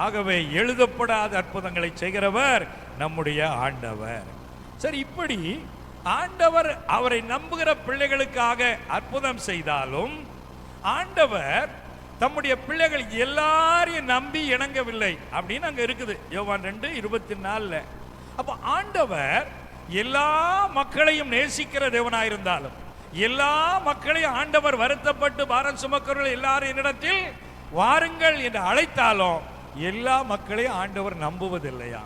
ஆகவே எழுதப்படாத அற்புதங்களை செய்கிறவர் நம்முடைய ஆண்டவர். சரி, இப்படி ஆண்டவர் அவரை நம்புகிற பிள்ளைகளுக்காக அற்புதம் செய்தாலும் ஆண்டவர் தம்முடைய பிள்ளைகள் எல்லாரையும் நம்பி இணங்கவில்லை அப்படின்னு அங்க இருக்குது யோவான் 2:24. அப்ப ஆண்டவர் எல்லா மக்களையும் நேசிக்கிற தேவனாயிருந்தாலும், எல்லா மக்களையும் ஆண்டவர் வருத்தப்பட்டு பாரம் சுமக்கிறவர்கள் எல்லாரும் என்னிடத்தில் வாருங்கள் என்று அழைத்தாலும் எல்லா மக்களையும் ஆண்டவர் நம்புவதில்லையா?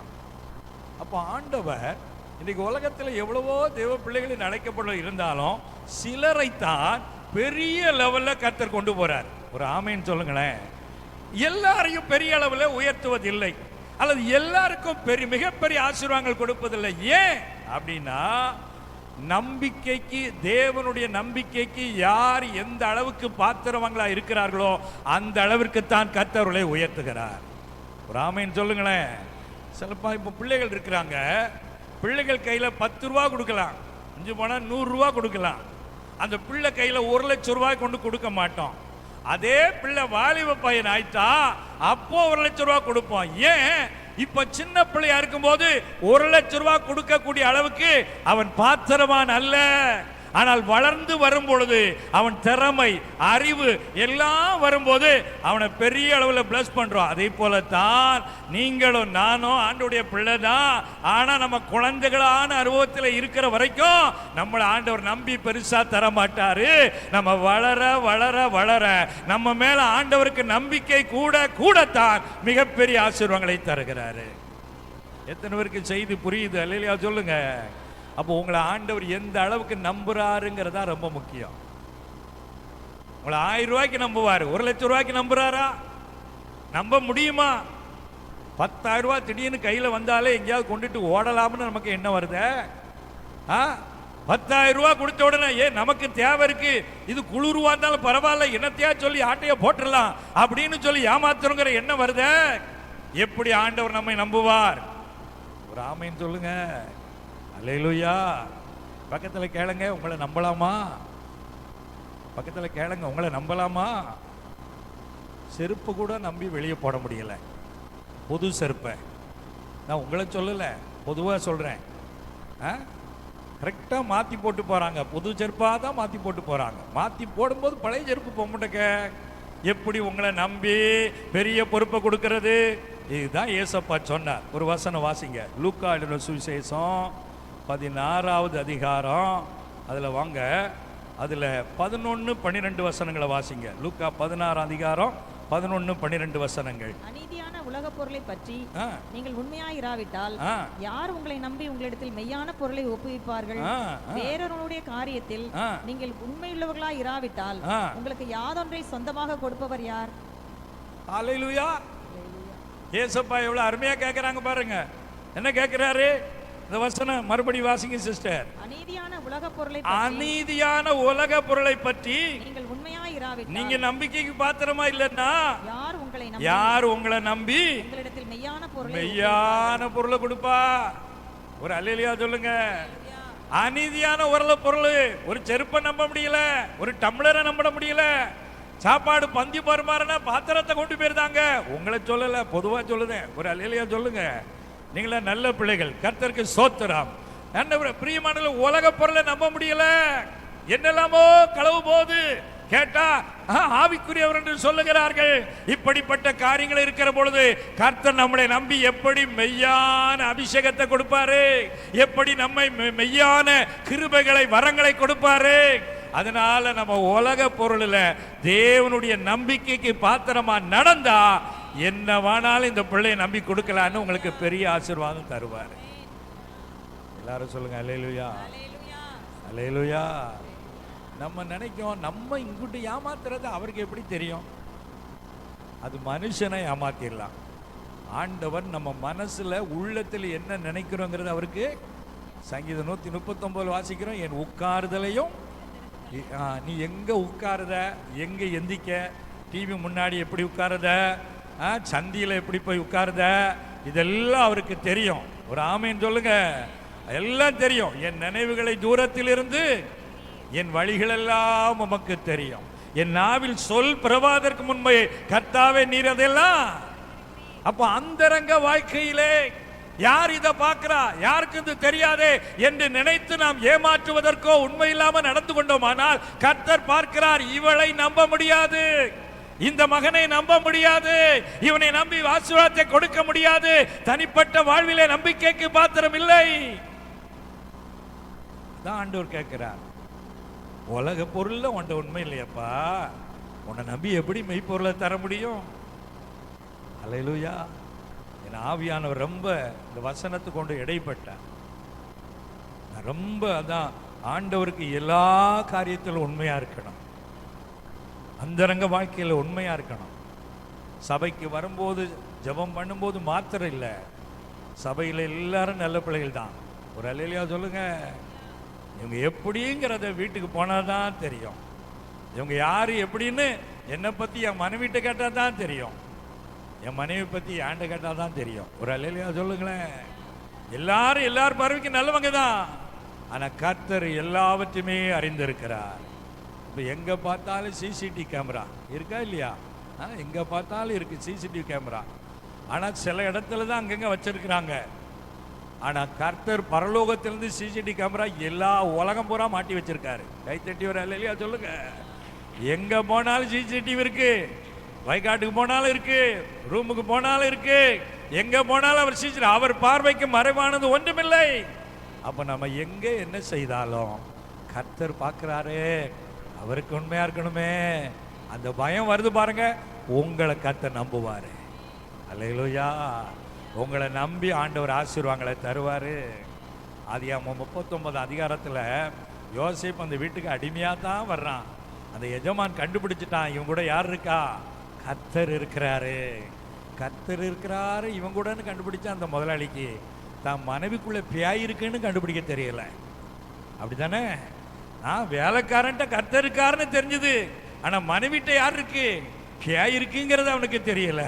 அப்ப ஆண்டவர் இன்னைக்கு உலகத்தில் எவ்வளவோ தேவ பிள்ளைகளின் அழைக்கப்பட இருந்தாலும் சிலரைத்தான் பெரிய லெவல்ல கர்த்தர் கொண்டு போறார். ஒரு ஆமேன்னு சொல்லுங்களேன். எல்லாரையும் பெரிய அளவில் உயர்த்துவதில்லை, அல்லது எல்லாருக்கும் மிகப்பெரிய ஆசீர்வாதங்கள் கொடுப்பதில்லை. ஏன் அப்படின்னா, நம்பிக்கைக்கு, தேவனுடைய நம்பிக்கைக்கு யார் எந்த அளவுக்கு பாத்திரவங்களா இருக்கிறார்களோ அந்த அளவிற்கு தான் கர்த்தர்களை உயர்த்துகிறார். ஒரு ஆமேன்னு சொல்லுங்களேன். சிலப்பா இப்போ பிள்ளைகள் இருக்கிறாங்க, பிள்ளைகள் கையில 10 ரூபா கொடுக்கலாம், 5 போனா 100 ரூபா கொடுக்கலாம். அந்த பிள்ளை கையில 1 லட்சம் ரூபாய் கொண்டு கொடுக்க மாட்டோம். அதே பிள்ளை வாலிப பையன் ஆயிட்டா அப்போ 1 லட்சம் ரூபாய் கொடுப்போம். ஏன்? இப்ப சின்ன பிள்ளையா இருக்கும் போது 1 லட்சம் ரூபாய் கொடுக்கக்கூடிய அளவுக்கு அவன் பாத்திரவான் அல்ல. ஆனால் வளர்ந்து வரும் பொழுது அவன் திறமை, அறிவு எல்லாம் வரும்போது அவனை பெரிய அளவில் பிளஸ் பண்றோம். அதே போல தான் நீங்களும் நானும் ஆண்டவருடைய பிள்ளை தான். ஆனா நம்ம குழந்தைகளான அனுபவத்தில் இருக்கிற வரைக்கும் நம்மளை ஆண்டவர் நம்பி பெருசா தர மாட்டாரு. நம்ம வளர வளர வளர நம்ம மேல ஆண்டவருக்கு நம்பிக்கை கூட கூடத்தான் மிகப்பெரிய ஆசீர்வாதங்களை தருகிறாரு. எத்தனை பேருக்கு செய்தி புரியுது? அல்லேலூயா சொல்லுங்க. அப்போ உங்களை ஆண்டவர் எந்த அளவுக்கு நம்புறாருங்கிறதா ரொம்ப முக்கியம். உங்களை 1000 ரூபாய்க்கு நம்புவார், 1 லட்சம் ரூபாய்க்கு நம்புறாரா? நம்ப முடியுமா? 10,000 ரூபாய் திடீர்னு கையில் வந்தாலே எங்கேயாவது கொண்டுட்டு ஓடலாம்னு நமக்கு என்ன வருது? 10,000 ரூபாய் கொடுத்த உடனே நமக்கு தேவை இருக்கு, இது குளிர்வா இருந்தாலும் பரவாயில்ல, என்னத்தையா சொல்லி ஆட்டைய போட்டுடலாம் அப்படின்னு சொல்லி ஏமாத்துறோங்கிற என்ன வருது? எப்படி ஆண்டவர் நம்மை நம்புவார்? ஒரு ஆமேன்னு சொல்லுங்க. அல்லேலூயா. பக்கத்துல கேளுங்க, உங்களை நம்பலாமா? பக்கத்துல கேளுங்க, உங்களை நம்பலாமா? செருப்பு கூட நம்பி வெளியே போட முடியல, புது செருப்பை. நான் உங்களை சொல்லல, பொதுவா சொல்றேன். கரெக்டா மாத்தி போட்டு போறாங்க, புது செருப்பா தான் மாத்தி போட்டு போறாங்க. மாத்தி போடும்போது பழைய செருப்பு போக எப்படி உங்களை நம்பி பெரிய பொறுப்பை கொடுக்கிறது? இதுதான் ஏசப்பா சொன்னார். ஒரு வசனம் வாசிங்க, லூக்கா எழுதின சுவிசேஷம் 16வது அதிகாரம், அதுல வாங்க, அதுல 11-12 வசனங்களை வாசிங்க. லூக்கா 16 அதிகாரம் 11-12 வசனங்கள். அநீதியான உலக பொருளை பற்றி நீங்கள் உண்மையாயிராவிட்டால் யார் உங்களை நம்பி உங்களிடத்தில் மெய்யான பொருளை ஒப்புவிப்பார்கள்? வேறொருடைய காரியத்தில் நீங்கள் உண்மையுள்ளவர்களாய் இராவிட்டால் உங்களுக்கு யாதொன்றை சொந்தமாக கொடுப்பவர் யார்? அல்லேலூயா. ஏசப்பா எவ்வளவு அருமையா கேட்கிறாங்க பாருங்க. என்ன கேட்கிறாரு? இந்த வசனம் மறுபடி வாசிங்க சிஸ்டர். அநீதியான உலக பொருளை பற்றி நீங்கள் உண்மையாயிராவிட்டால், நீங்க நம்பிக்கைக்கு பாத்திரமா இல்லன்னா யார் உங்களை நம்பி உங்களிடத்தில் மெய்யான பொருளை கொடுப்பா? ஒரு அல்லேலூயா சொல்லுங்க. அநீதியான பொருள், ஒரு செருப்பை நம்ப முடியல, ஒரு டம்ளரை நம்ப முடியல, சாப்பாடு பந்தி பரிமாறினா பாத்திரத்தை கொண்டு போயிருந்தாங்க. உங்களை சொல்லல, பொதுவா சொல்லுதேன். ஒரு அல்லேலூயா சொல்லுங்க. நீங்கள நல்ல பிள்ளைகள், கர்த்தருக்கு ஸ்தோத்திரம். பிரியமான உலக பொருளை நம்ப முடியல, என்னெல்லாமோ களவு போது கேட்டா ஆவிக்குரியவர் என்று சொல்லுகிறார்கள். இப்படிப்பட்ட காரியங்கள் இருக்கிற பொழுது கர்த்தர் நம்மளை நம்பி எப்படி மெய்யான அபிஷேகத்தை கொடுப்பாரு, எப்படி நம்மை மெய்யான கிருபைகளை வரங்களை கொடுப்பாரு. அதனால நம்ம உலக பொருள்ல தேவனுடைய நம்பிக்கைக்கு பாத்திரமா நடந்தா என்ன வேணாலும் இந்த பிள்ளையை நம்பி கொடுக்கலான்னு உங்களுக்கு பெரிய ஆசீர்வாதம் தருவார். எல்லாரும் சொல்லுங்க அல்லேலூயா, அல்லேலூயா. நம்ம நினைக்கும் நம்ம இங்கிட்டு ஏமாத்துறது அவருக்கு எப்படி தெரியும்? அது மனுஷனை ஏமாத்திடலாம். ஆண்டவர் நம்ம மனசுல உள்ளத்தில் என்ன நினைக்கிறோங்கிறது அவருக்கு. சங்கீதம் 139 வாசிக்கிறோம், என் உட்காருதலையும் நீ எங்க உட்காருத, எங்க எந்திக்க, டிவி முன்னாடி எப்படி உட்காருத, சந்தியில எப்படி போய் உட்காருத, இதெல்லாம் அவருக்கு தெரியும். ஒரு ஆமேன்னு சொல்லுங்க. எல்லாம் தெரியும். என் நினைவுகளை தூரத்தில் இருந்து என் வழிகள் எல்லாம் உமக்கு தெரியும். என் நாவில் சொல் பிரபாதற்கு முன்பே கர்த்தாவே நீர் அதெல்லாம். அப்ப அந்தரங்க வாழ்க்கையிலே யார் இதை பார்க்கிறா, யாருக்கு இது தெரியாதே என்று நினைத்து நாம் ஏமாற்றுவதற்கோ உண்மை இல்லாம நடந்து கொண்டோமானால் கர்த்தர் பார்க்கிறார். இவளை நம்ப முடியாது, இந்த மகனை நம்ப முடியாது, இவனை நம்பி ஆசீர்வாதத்தை கொடுக்க முடியாது, தனிப்பட்ட வாழ்விலே நம்பிக்கைக்கு பாத்திரம் இல்லை. தான் ஆண்டவர் கேட்கிறார். உலக பொருள்ல உன்ட உண்மை இல்லையப்பா, உன்னை நம்பி எப்படி மெய்ப்பொருளை தர முடியும்? அல்லேலூயா. என் ஆவியானவர் ரொம்ப இந்த வசனத்தை கொண்டு இடைப்பட்டார். ரொம்ப அதான் ஆண்டவருக்கு எல்லா காரியத்திலும் உண்மையா இருக்கணும், அந்தரங்க வாழ்க்கையில் உண்மையா இருக்கணும். சபைக்கு வரும்போது ஜெபம் பண்ணும்போது மாத்திரம் இல்லை, சபையில் எல்லாரும் நல்ல பிள்ளைகள் தான். ஒரு அல்லேலூயா சொல்லுங்க. இவங்க எப்படிங்கிறத வீட்டுக்கு போனாதான் தெரியும். இவங்க யாரு எப்படின்னு என்னை பத்தி என் மனைவிட்ட கேட்டா தான் தெரியும், என் மனைவி பத்தி ஆண்ட கேட்டா தான் தெரியும். ஒரு அல்லேலூயா சொல்லுங்களேன். எல்லாரும் எல்லார் பார்வைக்கு நல்லவங்க தான், ஆனா கர்த்தர் எல்லாவற்றையுமே அறிந்திருக்கிறார். இப்போ எங்க பார்த்தாலும் சிசிடிவி கேமரா இருக்கா இல்லையா? எங்க பார்த்தாலும் இருக்கு சிசிடிவி கேமரா. ஆனா சில இடத்துல தான் அங்கங்க வச்சிருக்கிறாங்க. ஆனா கர்த்தர் பரலோகத்திலிருந்து சிசிடிவி கேமரா எல்லா உலகம் பூரா மாட்டி வச்சிருக்காரு. கைத்தட்டி வர இல்லையா சொல்லுங்க. எங்க போனாலும் சிசிடிவி இருக்கு, வயக்காட்டுக்கு போனாலும் இருக்கு, ரூமுக்கு போனாலும் இருக்கு, எங்க போனாலும் அவர் சிசிடிவி. அவர் பார்வைக்கு மறைவானது ஒன்றுமில்லை. அப்ப நம்ம எங்க என்ன செய்தாலும் கர்த்தர் பார்க்கிறாரு. அவருக்கு உண்மையா இருக்கணுமே, அந்த பயம் வருது பாருங்க. உங்களை கர்த்தர் நம்புவாரு. அல்லேலூயா. உங்களை நம்பி ஆண்டவர் ஆசீர்வாதங்களை தருவாரு. ஆதியாகமம் 39 அதிகாரத்துல யோசேப்பு அந்த வீட்டுக்கு அடிமையா தான் வர்றான். அந்த எஜமான் கண்டுபிடிச்சிட்டான், இவன் கூட யார் இருக்கா? கர்த்தர் இருக்கிறாரு, கர்த்தர் இருக்கிறாரு இவன் கூடன்னு கண்டுபிடிச்சா அந்த முதலாளிக்கு தான் மனைவிக்குள்ள பேய் இருக்குன்னு கண்டுபிடிக்க தெரியல. அப்படித்தானே? வேலைக்காரன்ட்ட கர்த்தர் இருக்காருன்னு தெரிஞ்சது, ஆனா மனைவிட்ட யார் இருக்கு? பேய் இருக்குங்கிறது அவனுக்கு தெரியல.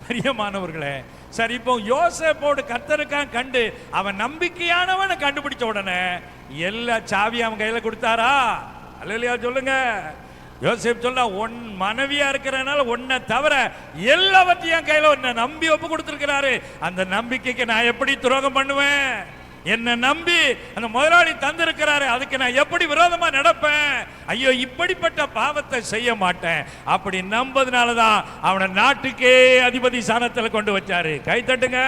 பிரியமானவர்களே, சரி, இப்போ யோசேப்போடு கர்த்தருக்கான் கண்டு அவன் நம்பிக்கையானவனை கண்டுபிடிச்ச உடனே எல்லா சாவியும் அவன் கையில கொடுத்தாரா? அல்லேலூயா சொல்லுங்க. யோசேப் சொல்ல, உன் மனைவியா இருக்கிறனால உன்னை தவிர எல்லாவற்றையும் கையில உன்னை நம்பி ஒப்பு கொடுத்திருக்கிறாரு. அந்த நம்பிக்கைக்கு நான் எப்படி துரோகம் பண்ணுவேன்? என்ன நம்பி அந்த முதலாளி தந்திருக்கிறாரு, அதுக்கு நான் எப்படி விரோதமா நடப்பேன்? ஐயோ, இப்படிப்பட்ட பாவத்தை செய்ய மாட்டேன். அப்படி நம்பதுனாலதான் அவனை நாட்டுக்கே அதிபதி ஸ்தானத்தில் கொண்டு வச்சாரு. கை தட்டுங்க.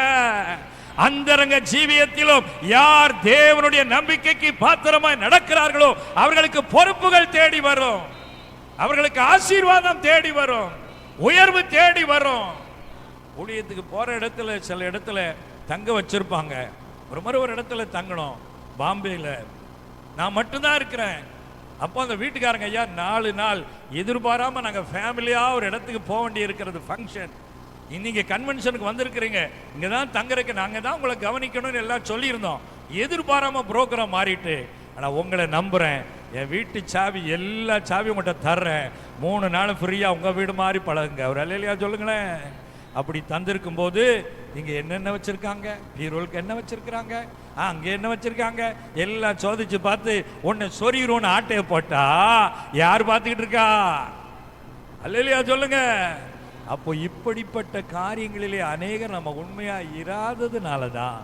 அந்தரங்க ஜீவியத்திலும் யார் தேவனுடைய நம்பிக்கைக்கு பாத்திரமாய் நடக்கிறார்களோ அவர்களுக்கு பொறுப்புகள் தேடி வரும், அவர்களுக்கு ஆசீர்வாதம் தேடி வரும், உயர்வு தேடி வரும். ஊழியத்துக்கு போற இடத்துல சில இடத்துல தங்க வச்சிருப்பாங்க. ஒரு இடத்துல தங்கணும், பாம்பேல. நான் மட்டும்தான் இருக்கிறேன். அப்போ அந்த வீட்டுக்காரங்க, ஐயா 4 நாள் எதிர்பாராம நாங்க ஃபேமிலியா ஒரு இடத்துக்கு போக வேண்டி இருக்கிறது, ஃபங்க்ஷன். இன்னைக்கு கன்வென்ஷனுக்கு வந்திருக்கிறீங்க, இங்க தான் தங்குறதுக்கு நாங்க தான் உங்களை கவனிக்கணும்னு எல்லாம் சொல்லியிருந்தோம். எதிர்பாராம புரோக்கரை மாறிட்டு, ஆனா உங்களை நம்புறேன், என் வீட்டு சாவி எல்லா சாவியும் உங்கள்கிட்ட தர்றேன், 3 நாள் ஃப்ரீயா உங்க வீடு மாதிரி பழகுங்க. ஒரு அல்லேலூயா சொல்லுங்களேன். அப்படி தந்திருக்கும் போது இங்க என்னென்ன வச்சிருக்காங்க, பீரோலுக்கு என்ன வச்சிருக்காங்க, அங்க என்ன வச்சிருக்காங்க, எல்லாம் சோதிச்சு பார்த்து ஒன்னு சொரியுறோன்னு ஆட்டையை போட்டா யார் பார்த்துக்கிட்டு இருக்கா? அல்லேலூயா சொல்லுங்க. அப்போ இப்படிப்பட்ட காரியங்களிலே அநேகர் நம்ம உண்மையா இராததுனாலதான்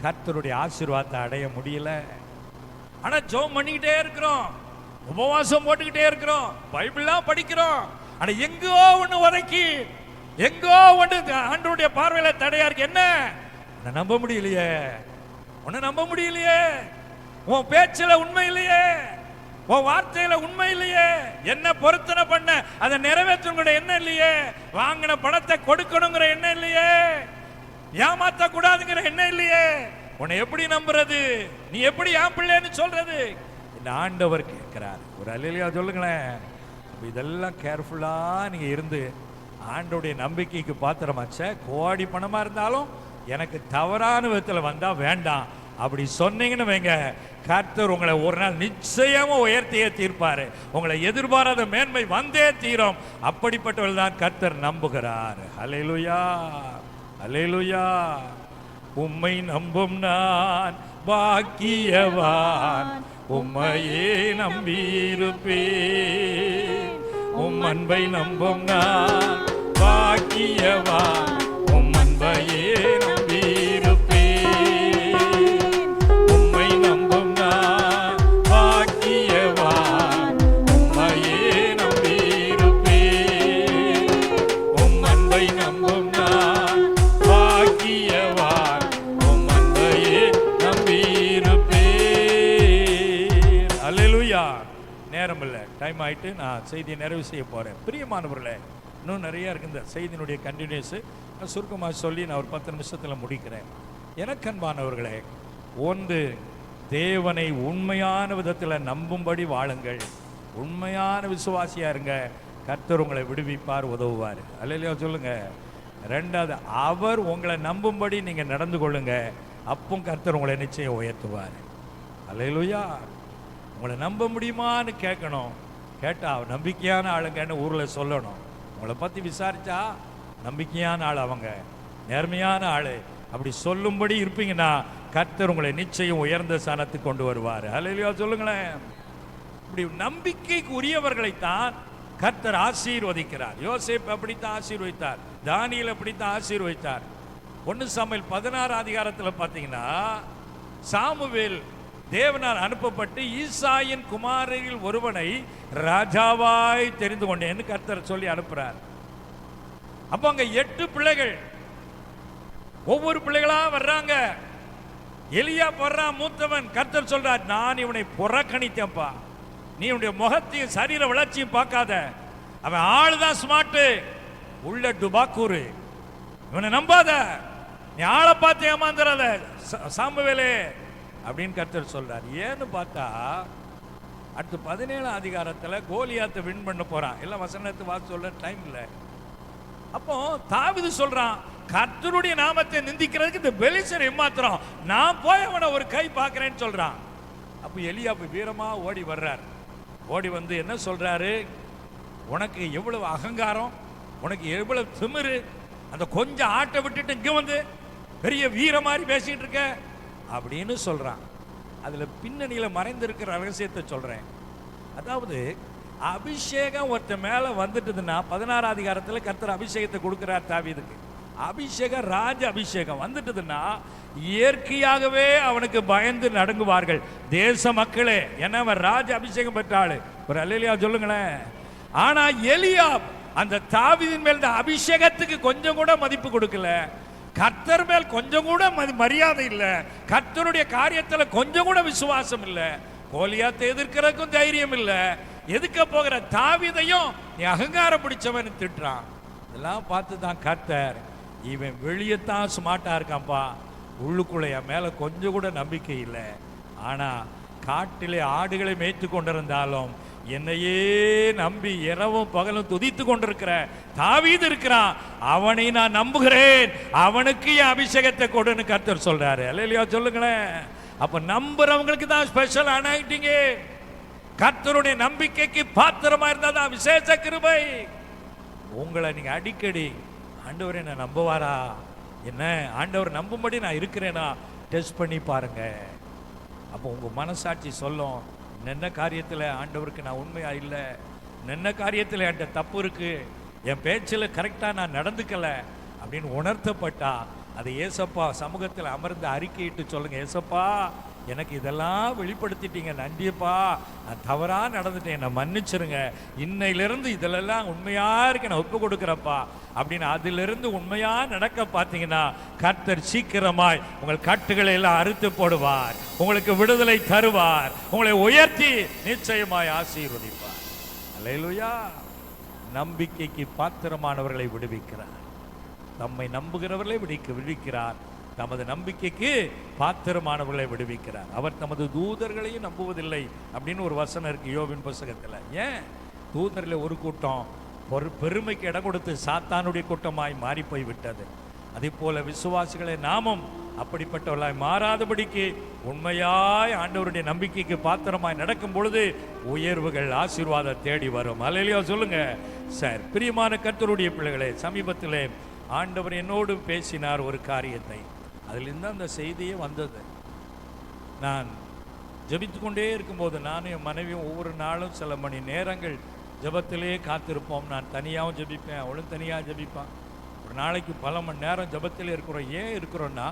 கர்த்தருடைய ஆசீர்வாதத்தை அடைய முடியல. ஆனா ஜெபம் பண்ணிக்கிட்டே இருக்கிறோம், உபவாசம் போட்டுக்கிட்டே இருக்கிறோம், பைபிள்லாம் படிக்கிறோம். ஆனா எங்கோ ஒண்ணு உதைக்கி, எங்கோ ஒன்று ஆண்டவருடைய பார்வையில தடையா இருக்கு. என்ன? நம்ப முடியலையே, உன்னை நம்ப முடியலையே, உன் பேச்சுல உண்மை இல்லையே, உன் வார்த்தையில உண்மை இல்லையே, என்ன பொருத்தனை பண்ண அதை நிறைவேற்றுங்கிற என்ன இல்லையே, வாங்கின பணத்தை கொடுக்கணுங்கிற என்ன இல்லையே, ஏமாத்த கூடாதுங்கிற என்ன இல்லையே, உன்னை எப்படி நம்புறது? நீ எப்படி என் பிள்ளைன்னு சொல்றது? இந்த ஆண்டவர் கேட்கிறார். ஒரு அல்லேலூயா சொல்லுங்களேன். இதெல்லாம் கேர்ஃபுல்லா நீங்க இருந்து ஆண்டோடைய நம்பிக்கைக்கு பாத்திரமாச்ச. கோடி பணமா இருந்தாலும் எனக்கு தவறான விதத்தில் வந்தா வேண்டாம் அப்படி சொன்னீங்கன்னு வைங்க, கர்த்தர் உங்களை ஒரு நாள் நிச்சயமா உயர்த்தியே தீர்ப்பாரு. உங்களை எதிர்பாராத மேன்மை வந்தே தீரும். அப்படிப்பட்டவர்கள் தான் கர்த்தர் நம்புகிறார். அல்லேலூயா, அல்லேலூயா. உம்மை நம்பும் நான் பாக்கியவான், உம்மையே நம்பியிருப்பேன். உம் அன்பை நம்பும் நான் பாக்கியவான், உம் அன்பையே நம்பியிருப்பேன். உம்மை நம்பும் நான் பாக்கியவான், உம்மையே நம்பியிருப்பேன். உம் அன்பை நம்பும் நான் பாக்கியவான், உம் அன்பையே நம்பியிருப்பேன். அல்லேலூயா. நேரம் இல்லை, டைம் ஆயிட்டு நான் செய்தியை நிறைவு செய்ய போறேன். பிரியமானவர்களே, இன்னும் நிறைய இருக்கு இந்த செய்தியினுடைய கண்டினியூஸ். சுருக்கமாக சொல்லி நான் ஒரு 10 நிமிஷத்தில் முடிக்கிறேன். எனக்கன்பானவர்களே, ஒன்று, தேவனை உண்மையான விதத்தில் நம்பும்படி வாழுங்கள். உண்மையான விசுவாசியா இருங்க, கர்த்தர் உங்களை விடுவிப்பார், உதவுவார். அல்லேலூயா சொல்லுங்க. 2வது, அவர் உங்களை நம்பும்படி நீங்க நடந்து கொள்ளுங்க, அப்போ கர்த்தர் உங்களை நிச்சயம் உயர்த்துவார். அல்லேலூயா. உங்களை நம்ப முடியுமான்னு கேட்கணும். கேட்டா நம்பிக்கையான ஆளுங்கன்னு ஊரில் சொல்லணும். உங்களை பற்றி விசாரிச்சா நம்பிக்கையான ஆள், அவங்க நேர்மையான ஆள், அப்படி சொல்லும்படி இருப்பீங்கன்னா கர்த்தர் உங்களை நிச்சயம் உயர்ந்த ஸ்தானத்துக்கு கொண்டு வருவார். அல்லேலூயா சொல்லுங்களேன். இப்படி நம்பிக்கைக்கு உரியவர்களைத்தான் கர்த்தர் ஆசீர்வதிக்கிறார். யோசேப் அப்படித்தான் ஆசீர்வதித்தார், தானியேல் அப்படித்தான் ஆசீர்வதித்தார். 1 சாமுவேல் 16 அதிகாரத்தில் பார்த்தீங்கன்னா, சாமுவேல் தேவனால் அனுப்பப்பட்டு ஈசாயின் குமாரரில் ஒருவனை ராஜாவாய் தெரிந்து கொண்டேன்னு கர்த்தர் சொல்லி அனுப்புறார். அப்ப அங்க 8 பிள்ளைகள், ஒவ்வொரு பிள்ளைகளா வர்றாங்க. எலியா வர்றான், மூத்தவன். கர்த்தர் சொல்றார், நான் இவனை புறக்கணித்தேன்ப்பா, நீ உன்னுடைய முகத்தையும் சரீர வளர்ச்சியும் பார்க்காத, அவன் ஆளுதான் ஸ்மார்ட், உள்ள டுபாக்கூரு, இவனை நம்பாத, நீ ஆளை பார்த்து ஏமாந்துறாத சாமுவேலே அப்படின்னு கர்த்தர் சொல்றார். ஏன்னு பார்த்தா அடுத்து 17 அதிகாரத்தில் கோலியாத்தை வின் பண்ண போறான். எல்லாம் வசனத்தை வாசி சொல்ல டைம் இல்லை. அப்போ தாவீது சொல்றான், கர்த்தருடைய நாமத்தை நிந்திக்கிறதுக்கு இந்த பெலிஸ்தர் ஏமாத்துறான், நான் போய் அவனை ஒரு கை பார்க்கிறேன்னு சொல்றான். அப்ப எலியா வீரமா ஓடி வர்றார். ஓடி வந்து என்ன சொல்றாரு, உனக்கு எவ்வளவு அகங்காரம், உனக்கு எவ்வளவு திமிரு, அந்த கொஞ்சம் ஆட்டை விட்டுட்டு இங்க வந்து பெரிய வீர மாதிரி பேசிட்டு இருக்க அப்படின்னு சொல்றான். அதுல பின்னணியில மறைந்திருக்கிற ரகசியத்தை சொல்றேன். அதாவது அபிஷேகம் ஒருத்த மேல வந்துட்டுதுன்னா 16 அதிகாரத்தில் கர்த்தர் அபிஷேகத்தை கொடுக்கிறார் தாவீதுக்கு. அபிஷேகம், ராஜ அபிஷேகம் வந்துட்டுதுன்னா இயற்கையாகவே அவனுக்கு பயந்து நடுங்குவார்கள் தேச மக்களே. ஏன்னா அவன் ராஜ அபிஷேகம் பெற்றாள். ஒரு அல்லேலூயா சொல்லுங்களேன். ஆனா எலியா அந்த தாவீதின் மேல் அபிஷேகத்துக்கு கொஞ்சம் கூட மதிப்பு கொடுக்கல, கர்த்தர் மேல் கொஞ்சம் கூட மரியாதை இல்லை, கர்த்தருடைய காரியத்துல கொஞ்சம் கூட விசுவாசம் இல்லை, கோலியாத்தை எதிர்க்கிறதுக்கும் தைரியம் இல்லை, எதுக்க போகிற தாவீதையும் நீ அகங்காரம் பிடிச்சவன் திட்டுறான். இதெல்லாம் பார்த்து தான் கர்த்தர், இவன் வெளியத்தான் ஸ்மார்ட்டா இருக்கான்ப்பா, உள்ளுக்குள்ள என் மேல கொஞ்சம் கூட நம்பிக்கை இல்லை, ஆனா காட்டிலே ஆடுகளை மேய்த்து கொண்டிருந்தாலும் என்னையே நம்பி இரவும் பகலும் துதித்து கொண்டிருக்கிற தாவீது இருக்கிறான், அவனை நான் நம்புகிறேன், அவனுக்கு என் அபிஷேகத்தை கொடுன்னு கர்த்தர் சொல்றாரு. அல்லேலூயா சொல்லுங்களேன். அப்ப நம்புறவங்களுக்கு தான் ஸ்பெஷல் அனாயிட்டிங். கர்த்தருடைய நம்பிக்கைக்கு பாத்திரமா இருந்தா தான் விசேஷ கிருபை. உங்களை நீங்க அடிக்கடி ஆண்டவர் என்ன நம்புவாரா, என்ன ஆண்டவர் நம்பும்படி நான் இருக்கிறேனா டெஸ்ட் பண்ணி பாருங்க. அப்போ உங்க மனசாட்சி சொல்லும், என்ன காரியத்தில் ஆண்டவருக்கு நான் உண்மையா இல்லை, என்ன காரியத்தில் என்கிட்ட தப்பு இருக்கு, என் பேச்சில் கரெக்டாக நான் நடந்துக்கல அப்படின்னு உணர்த்தப்பட்டா அதை ஏசப்பா சமூகத்தில் அமர்ந்து அறிக்கையிட்டு சொல்லுங்க, ஏசப்பா எனக்கு இதெல்லாம் வெளிப்படுத்திட்டீங்க, நன்றியப்பா, நான் தவறா நடந்துட்டேன், என்னை மன்னிச்சிருங்க, இன்னையிலிருந்து இதிலெல்லாம் உண்மையா இருக்கு நான் ஒப்பு கொடுக்குறப்பா அப்படின்னு அதிலிருந்து உண்மையா நடக்க பார்த்தீங்கன்னா கர்த்தர் சீக்கிரமாய் உங்கள் கட்டுகளை எல்லாம் அறுத்து போடுவார், உங்களுக்கு விடுதலை தருவார், உங்களை உயர்த்தி நிச்சயமாய் ஆசீர்வதிப்பார். அல்லேலூயா. நம்பிக்கைக்கு பாத்திரமானவர்களை விடுவிக்கிறார், தம்மை நம்புகிறவர்களை விடுவிக்கிறார், தமது நம்பிக்கைக்கு பாத்திரமானவர்களை விடுவிக்கிறார். அவர் தமது தூதர்களையும் நம்புவதில்லை அப்படின்னு ஒரு வசனம் இருக்கு யோபின் புத்தகத்தில். ஏன் தூதரில் ஒரு கூட்டம் பெருமைக்கு இடம் கொடுத்து சாத்தானுடைய கூட்டமாய் மாறி போய் விட்டது. அதே போல விசுவாசிகளை நாமும் அப்படிப்பட்டவர்களாய் மாறாதபடிக்கு உண்மையாய் ஆண்டவருடைய நம்பிக்கைக்கு பாத்திரமாய் நடக்கும் பொழுது உயர்வுகள் ஆசீர்வாதம் தேடி வரும். அல்லேலூயா சொல்லுங்க. சார், பிரியமான கர்த்தருடைய பிள்ளைகளே, சமீபத்திலே ஆண்டவர் என்னோடு பேசினார் ஒரு காரியத்தை, அதிலிருந்து அந்த செய்தியே வந்தது. நான் ஜெபித்து கொண்டே இருக்கும்போது நானும் என் மனைவியும் ஒவ்வொரு நாளும் சில மணி நேரங்கள் ஜெபத்திலே காத்திருப்போம். நான் தனியாகவும் ஜெபிப்பேன், அவளும் தனியாக ஜெபிப்பான். ஒரு நாளைக்கு பல மணி நேரம் ஜெபத்திலே இருக்கிறோம். ஏன் இருக்கிறோன்னா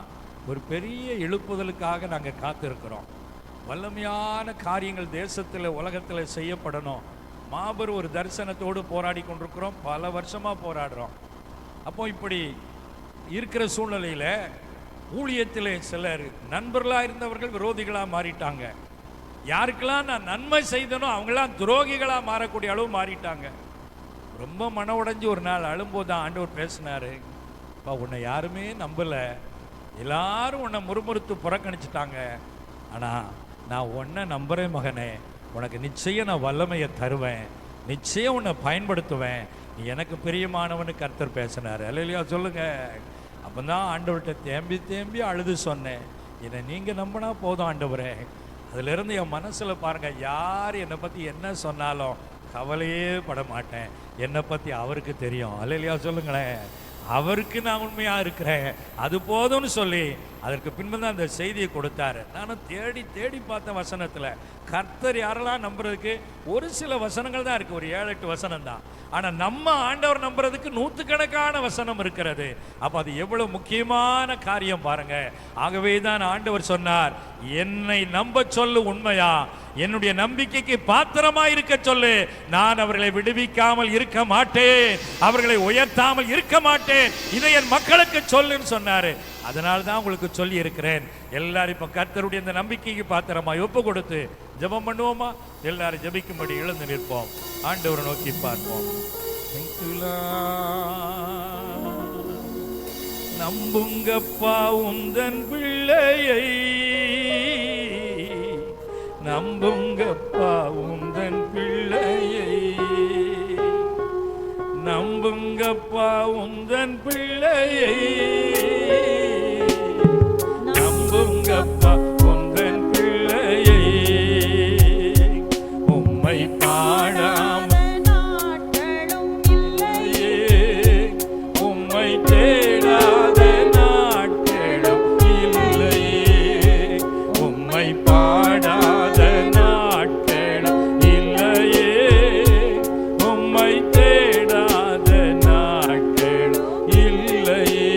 ஒரு பெரிய எழுப்புதலுக்காக நாங்கள் காத்திருக்கிறோம். வல்லமையான காரியங்கள் தேசத்தில் உலகத்தில் செய்யப்படணும். மாபெரும் ஒரு தரிசனத்தோடு போராடி கொண்டிருக்கிறோம், பல வருஷமாக போராடுறோம். அப்போ இப்படி இருக்கிற சூழ்நிலையில் ஊழியத்தில் சிலர் நண்பர்களாக இருந்தவர்கள் விரோதிகளாக மாறிட்டாங்க. யாருக்கெல்லாம் நான் நன்மை செய்தனோ அவங்களாம் துரோகிகளாக மாறக்கூடிய அளவு மாறிட்டாங்க. ரொம்ப மன உடைஞ்சு ஒரு நாள் அழும்போது தான் ஆண்டவர் பேசினார், அப்பா உன்னை யாருமே நம்பலை, எல்லாரும் உன்னை முறுமுறுத்து புறக்கணிச்சிட்டாங்க, ஆனால் நான் உன்னை நம்புகிறேன் மகனே, உனக்கு நிச்சயம் நான் வல்லமையை தருவேன், நிச்சயம் உன்னை பயன்படுத்துவேன், நீ எனக்கு பிரியமானவனு கர்த்தர் பேசினார். அல்லேலூயா சொல்லுங்க. அப்போ தான் ஆண்டவர்கிட்ட தேம்பி தேம்பி அழுது சொன்னேன், என்னை நீங்கள் நம்பினா போதும் ஆண்டவரே. அதிலிருந்து என் மனசில் பாருங்கள், யார் என்னை பற்றி என்ன சொன்னாலும் கவலையே பட மாட்டேன், என்னை பற்றி அவருக்கு தெரியும். அல்லேலூயா சொல்லுங்களேன். அவருக்கு நான் உண்மையா இருக்கிறேன், அது போதும்னு சொல்லி அதற்கு பின்பு தான் அந்த செய்தியை கொடுத்தாரு. நானும் தேடி தேடி பார்த்த வசனத்துல கர்த்தர் யாரெல்லாம் நம்புறதுக்கு ஒரு சில வசனங்கள் தான் இருக்கு, ஒரு 7-8 வசனம் தான். ஆனா நம்ம ஆண்டவர் நம்புறதுக்கு 100கணக்கான வசனம் இருக்கிறது. அப்ப அது எவ்வளவு முக்கியமான காரியம் பாருங்க. ஆகவே தான் ஆண்டவர் சொன்னார், என்னை நம்ப சொல்லு உண்மையா, என்னுடைய நம்பிக்கைக்கு பாத்திரமா இருக்க சொல்லு, நான் அவர்களை விடுவிக்காமல் இருக்க மாட்டேன், அவர்களை உயர்த்தாமல் இருக்க மாட்டேன், இதை என் மக்களுக்கு சொல்லுன்னு சொன்னாரு. அதனால தான் உங்களுக்கு சொல்லி இருக்கிறேன். எல்லாரும் இப்ப கர்த்தருடைய இந்த நம்பிக்கைக்கு பாத்திரமா ஒப்பு கொடுத்து ஜெபம் பண்ணுவோமா? எல்லாரும் ஜெபிக்கும்படி எழுந்து நிற்போம், ஆண்டவரை நோக்கி பார்ப்போம். நம்புங்கப்பா உந்தன் பிள்ளையை, நம்புங்கப்பா உந்தன் பிள்ளையை, நம்புங்கப்பா உந்தன் பிள்ளையை, நம்புங்கப்பா உந்தன் பிள்ளையை, உம்மை பாடாம நாட்களும் இல்லையே, உம்மை தேடாத நாட்களும் இல்லையே, உம்மை பாடாத நாட்களும் இல்லையே, உம்மை தேடாத நாட்களும் இல்லையே,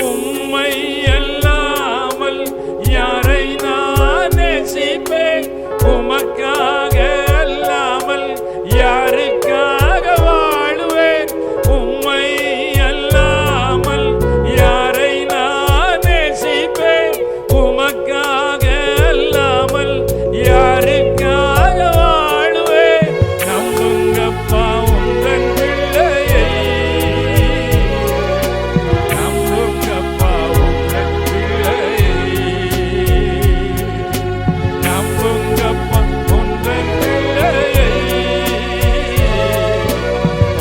உம்மை அல்லாமல் யாரை நான் நேசிப்பேன், உமக்காக அல்லாமல் யாருக்காக வாழுவேன், உம்மை அல்லாமல் யாரை நான் நேசிப்பேன், உமக்காக அல்லாமல் யாருக்காக வாழுவேன், நம்புங்கப்பா உந்தன் பிள்ளையை, நம்புங்கப்பா உந்தன் பிள்ளையை, நம்புங்கப்பா உந்தன் பிள்ளையை,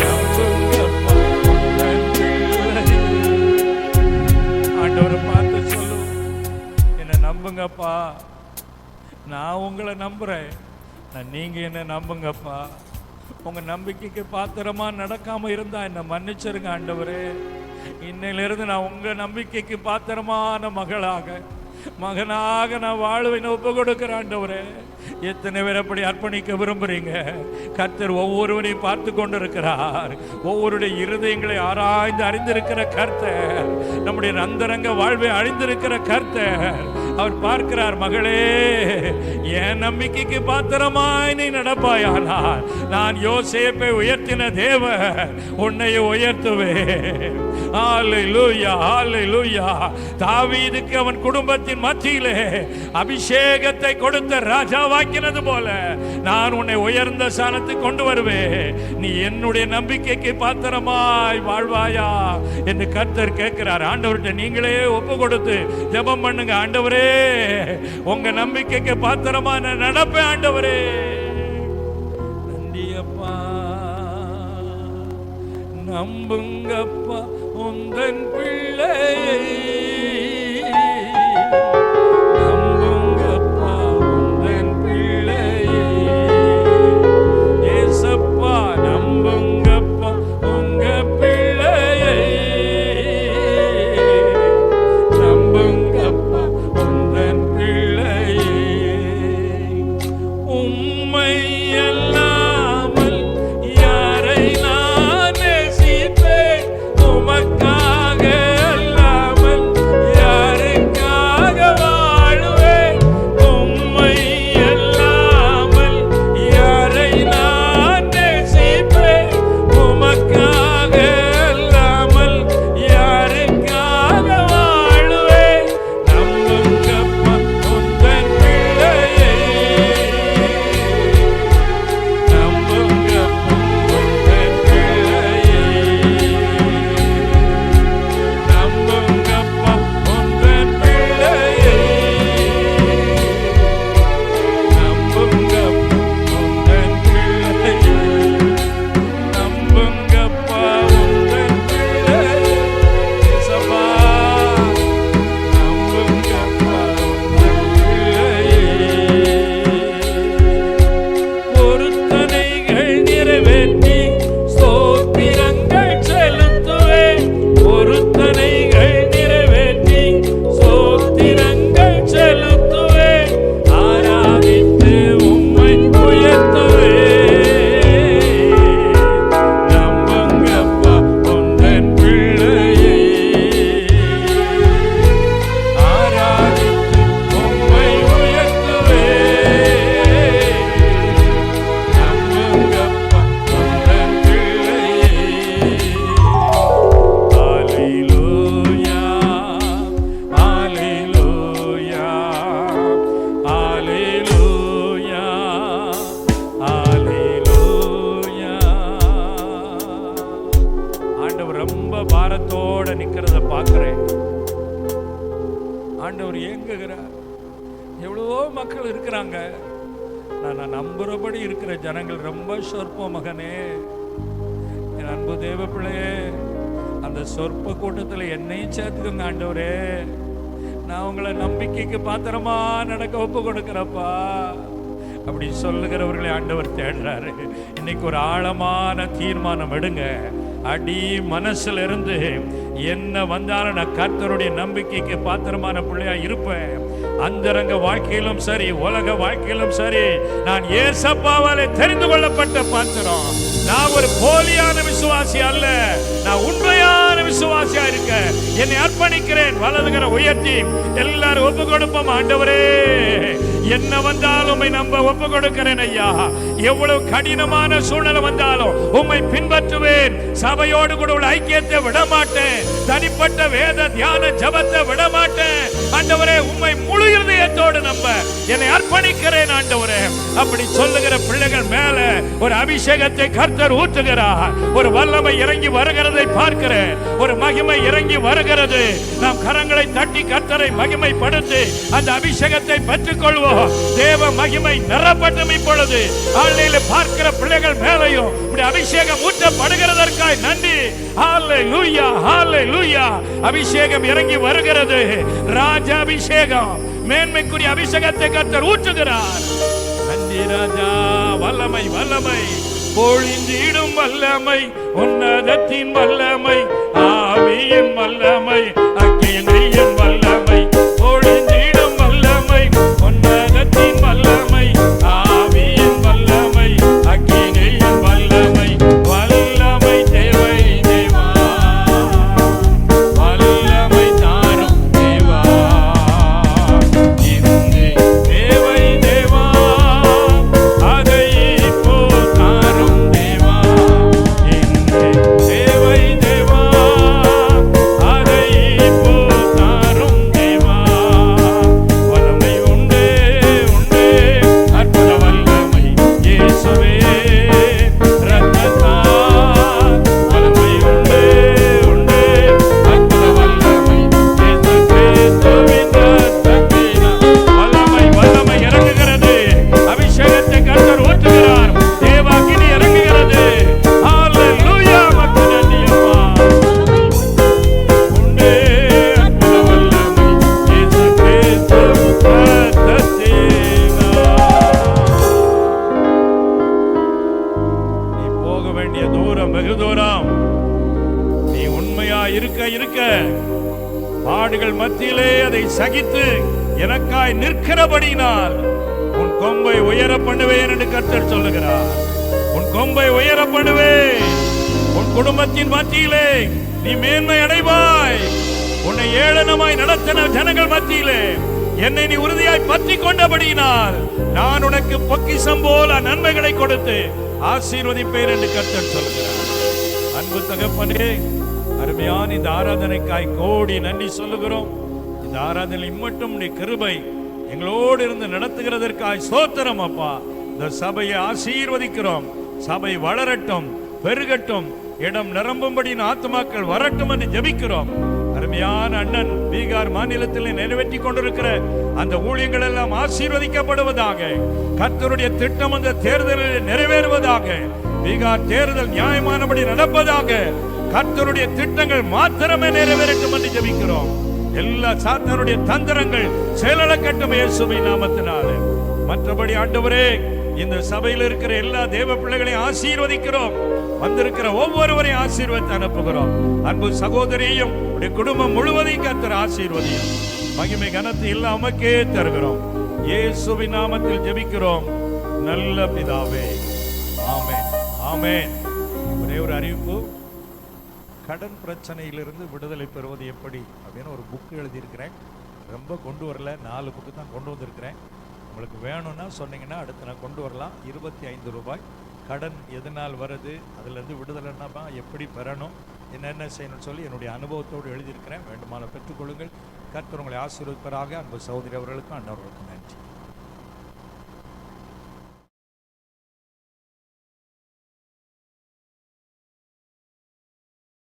நம்புங்கப்பா உந்தன் பிள்ளையை. ஆண்டவரை பார்த்து சொல்லு, என்னை நம்புங்கப்பா, நான் உங்களை நம்புறேன், நீங்க என்ன நம்புங்கப்பா. உங்க நம்பிக்கைக்கு பாத்திரமா நடக்காம இருந்தா என்ன மன்னிச்சிருங்க ஆண்டவரே. இன்னையிலிருந்து நான் உங்க நம்பிக்கைக்கு பாத்திரமான மகனாக நான் வாழ்வேன் ஒப்பு கொடுக்கிறேன் ஆண்டவரே. எத்தனை பேர் அப்படி அர்ப்பணிக்க விரும்புறீங்க? கர்த்தர் ஒவ்வொருவரையும் பார்த்து கொண்டிருக்கிறார். ஒவ்வொருடைய இருதயங்களை ஆராய்ந்து அறிந்திருக்கிற கர்த்தர், நம்முடைய அந்தரங்க வாழ்வை அறிந்திருக்கிற கர்த்தர், அவர் பார்க்கிறார். மகளே, என் நம்பிக்கைக்கு பாத்திரமாய் நீ நடப்பாயானால் நான் யோசேப்பை உயர்த்தின தேவன் உன்னை உயர்த்துவேன். ஹல்லேலூயா, ஹல்லேலூயா. தாவீதுக்கு அவன் குடும்பத்தின் மத்தியிலே அபிஷேகத்தை கொடுத்த ராஜாவாக்கினது போல நான் உன்னை உயர்ந்த ஸ்தானத்துக்கு கொண்டு வருவேன். நீ என்னுடைய நம்பிக்கைக்கு பாத்திரமாய் வாழ்வாயா என்று கர்த்தர் கேட்கிறார். ஆண்டவர்கிட்ட நீங்களே ஒப்பு கொடுத்து ஜெபம் பண்ணுங்க. ஆண்டவரே, உங்க நம்பிக்கைக்கு பாத்திரமா நான் நடப்பேன். ஆண்டவரே, நன்றியப்பா. நம்புங்கப்பா உந்தன் பிள்ளையை, நம்புங்கப்பா உந்தன் பிள்ளையை, ஏசப்பா நம்புங்கப்பா உங்க பிள்ளையை, நம்புங்கப்பா உந்தன் பிள்ளையை, உம்மை அல்லாமல் யாரை நான் நேசிப்பேன், உமக்காக அல்லாமல் யாருக்காக மக்கள் இருக்கிறாங்க. நான் நம்புறபடி இருக்கிற ஜனங்கள் ரொம்ப சொற்பம் மகனே. என் அன்பு தேவ பிள்ளையே, அந்த சொற்ப கூட்டத்தில் என்னையும் சேர்த்துக்கோங்க ஆண்டவரே. நான் உங்களை நம்பிக்கைக்கு பாத்திரமா நடக்க ஒப்பு கொடுக்கிறப்பா. அப்படி சொல்லுகிறவர்களை ஆண்டவர் தேடுறாரு. இன்னைக்கு ஒரு ஆழமான தீர்மானம் எடுங்க. அடி மனசுல இருந்து என்ன வந்தாலும் நான் கர்த்தருடைய நம்பிக்கைக்கு பாத்திரமான பிள்ளையா இருப்பேன். அந்தரங்க வாழ்க்கையிலும் சரி, உலக வாழ்க்கையிலும் சரி, நான் ஏசப்பாவாலே தெரிந்து கொள்ளப்பட்ட பாத்திரம். நான் ஒரு போலியான விசுவாசி அல்ல, நான் உண்மையான விசுவாசியா இருக்க என்னை அர்ப்பணிக்கிறேன். வலதுகர உயர்த்தி எல்லாரும் ஒப்பு கொடுப்போம். ஆண்டவரே, என்ன வந்தாலும் நம்ப ஒப்பு கொடுக்கிறேன் ஐயா. எவ்வளவு கடினமான சூழ்நிலை வந்தாலும் உம்மை பின்பற்றுவேன். சபையோடு கூட உள்ள ஐக்கியத்தை விட மாட்டேன். தனிப்பட்ட வேத தியான ஜபத்தை விட மாட்டேன். ஆண்டவரே, உம்மை முழு இருதயத்தோடு நம்ப என்னை அர்ப்பணிக்கிறேன் ஆண்டவரே. அப்படி சொல்லுகிற பிள்ளைகள் மேல ஒரு அபிஷேகத்தை கர்த்தர் ஊற்றுகிறார். ஒரு வல்லமை இறங்கி வருகிறதை பார்க்கிறேன். ஒரு மகிமை இறங்கி வருகிறது. நாம் கரங்களை தட்டி கர்த்தரை மகிமைப்படுத்தி அந்த அபிஷேகத்தை பெற்றுக்கொள்வோம். தேவ மகிமை நிரப்பட்டும் இப்பொழுது. ஆலையில பார்க்கிற பிள்ளைகள் மேலையும் அபிஷேகம் ஊற்றப்படுகிறதற்காய் நன்றி. ஹல்லேலூயா, ஹல்லேலூயா. அபிஷேகம் இறங்கி வருகிறது. ராஜ அபிஷேகம், மேன்மைக்குரிய அபிஷேகத்தை கர்த்தர் ஊற்றுகிறார். நன்றி ராஜா. வல்லமை, வல்லமை பொழிந்திடும் வல்லமை, உன்னதத்தின் வல்லமை, ஆவியின் வல்லமை, அக்கினியின் வல்லமை, பொழிந்திடும் வல்லமை, உன்னதத்தின் வல்லமை, ஆவியின் வல்லமை, அக்கினியின் வல்லமை. வல்லமை தேவை தேவா, வல்லமை தாரும் தேவா, இன்று தேவை தேவா, அதை இப்போ தாரும் தேவா, இன்று தேவை தேவா, அதை இப்போ தாரும் தேவா. வல்லமை உண்டே உண்டே, அற்புத வல்லமை இயேசுவே ரத்தத்தால். வல்லமை உண்டே உண்டே, அற்புத வல்லமை இயேசு கிறிஸ்துவின் ரத்தத்தினால். வல்லமை, வல்லமை இறங்குகிறது. அபிஷேகத்தை கர்த்தர் ஊற்றுகிறார். தேவாக்கினி இறங்குகிறது. ஹல்லேலூயா. மக்கள் நன்றி அப்பா. உண்டே அற்புத வல்லமை இயேசு கிறிஸ்துவின் ரத்தத்தினால். நீ போக வேண்டிய தூரம் வெகு தூரம். நீ உண்மையா இருக்க இருக்க பாடுகள் மத்தியிலே அதை சகித்து எனக்காய் நிற்கிறபடினால் உன் கொம்பை உயர பண்ணுவேன் என்று கர்த்தர் சொல்லுகிறார். உன் கொம்பை உயர பண்ணுவேன். உன் குடும்பத்தின் மத்தியிலே நீ மேன்மை அடைவாய். உன்னை ஏளனமாய் நடத்தின ஜனங்கள் மத்தியிலே என்னை நீ உறுதியாய் பற்றி கொண்டபடியினால் நான் உனக்கு பொக்கிஷம் போல நன்மைகளை கொடுத்து ஆசீர்வதிப்பேன் என்று கர்த்தர் சொல்கிறார். அன்பு தகப்பனே, அருமையான இந்த ஆராதனைக்காய் கோடி நன்றி சொல்லுகிறோம். இந்த ஆராதனை இம்மட்டும் நீ கிருபை எங்களோடு இருந்து நடத்துகிறதற்காய் ஸ்தோத்திரம் அப்பா. இந்த சபையை ஆசீர்வதிக்கிறோம். சபை வளரட்டும், பெருகட்டும், இடம் நிரம்பும்படி ஆத்துமாக்கள் வரட்டும் என்று ஜெபிக்கிறோம். அருமையான அண்ணன் பீகார் மாநிலத்தில் நிறைவேற்றி கொண்டிருக்கிற அந்த ஊழியங்கள் எல்லாம் ஆசீர்வதிக்கப்படுவதாக. கர்த்தருடைய திட்டம் அந்த தேர்தலில் நிறைவேறுவதாக. பீகார் தேர்தல் நியாயமானபடி நடப்பதாக. கர்த்தருடைய திட்டங்கள் மாத்திரமே நிறைவேறட்டும் என்று ஜெபிக்கிறோம். எல்லா சாத்தானுடைய தந்திரங்கள் செயலிழக்கட்டும் இயேசுவின் நாமத்தினாலே. மற்றபடி ஆண்டவரே, இந்த சபையில் இருக்கிற எல்லா தேவ பிள்ளைகளையும் ஆசீர்வதிக்கிறோம். வந்திருக்கிற ஒவ்வொருவரையும் ஆசீர்வதித்து அனுப்புகிறோம். அன்பு சகோதரியையும் குடும்பம் முழுவதையும் கர்த்தர் ஆசீர்வதியும். மகிமை கனத்தை எல்லாம் உமக்கே தருகிறோம். இயேசுவின் நாமத்தில் ஜெபிக்கிறோம் நல்ல பிதாவே, ஆமென், ஆமென். ஒரே ஒரு அறிவிப்பு. கடன் பிரச்சனையிலிருந்து விடுதலை பெறுவது எப்படி அப்படின்னு ஒரு புக்கு எழுதியிருக்கிறேன். ரொம்ப கொண்டு வரல, 4 புக்கு தான் கொண்டு வந்திருக்கிறேன். உங்களுக்கு வேணும்னா சொன்னீங்கன்னா அடுத்து நான் கொண்டு வரலாம். 25 ரூபாய். கடன் எதனால் வருது, அதுலேருந்து விடுதலைன்னா எப்படி பெறணும், என்னென்ன செய்யணும்னு சொல்லி என்னுடைய அனுபவத்தோடு எழுதியிருக்கிறேன். வேண்டுமானால் பெற்றுக்கொள்ளுங்கள். கர்த்தர் உங்களை ஆசீர்வதிப்பாராக. அன்பு சகோதரி அவர்களுக்கும் அண்ணவர்களுக்கும் நன்றி.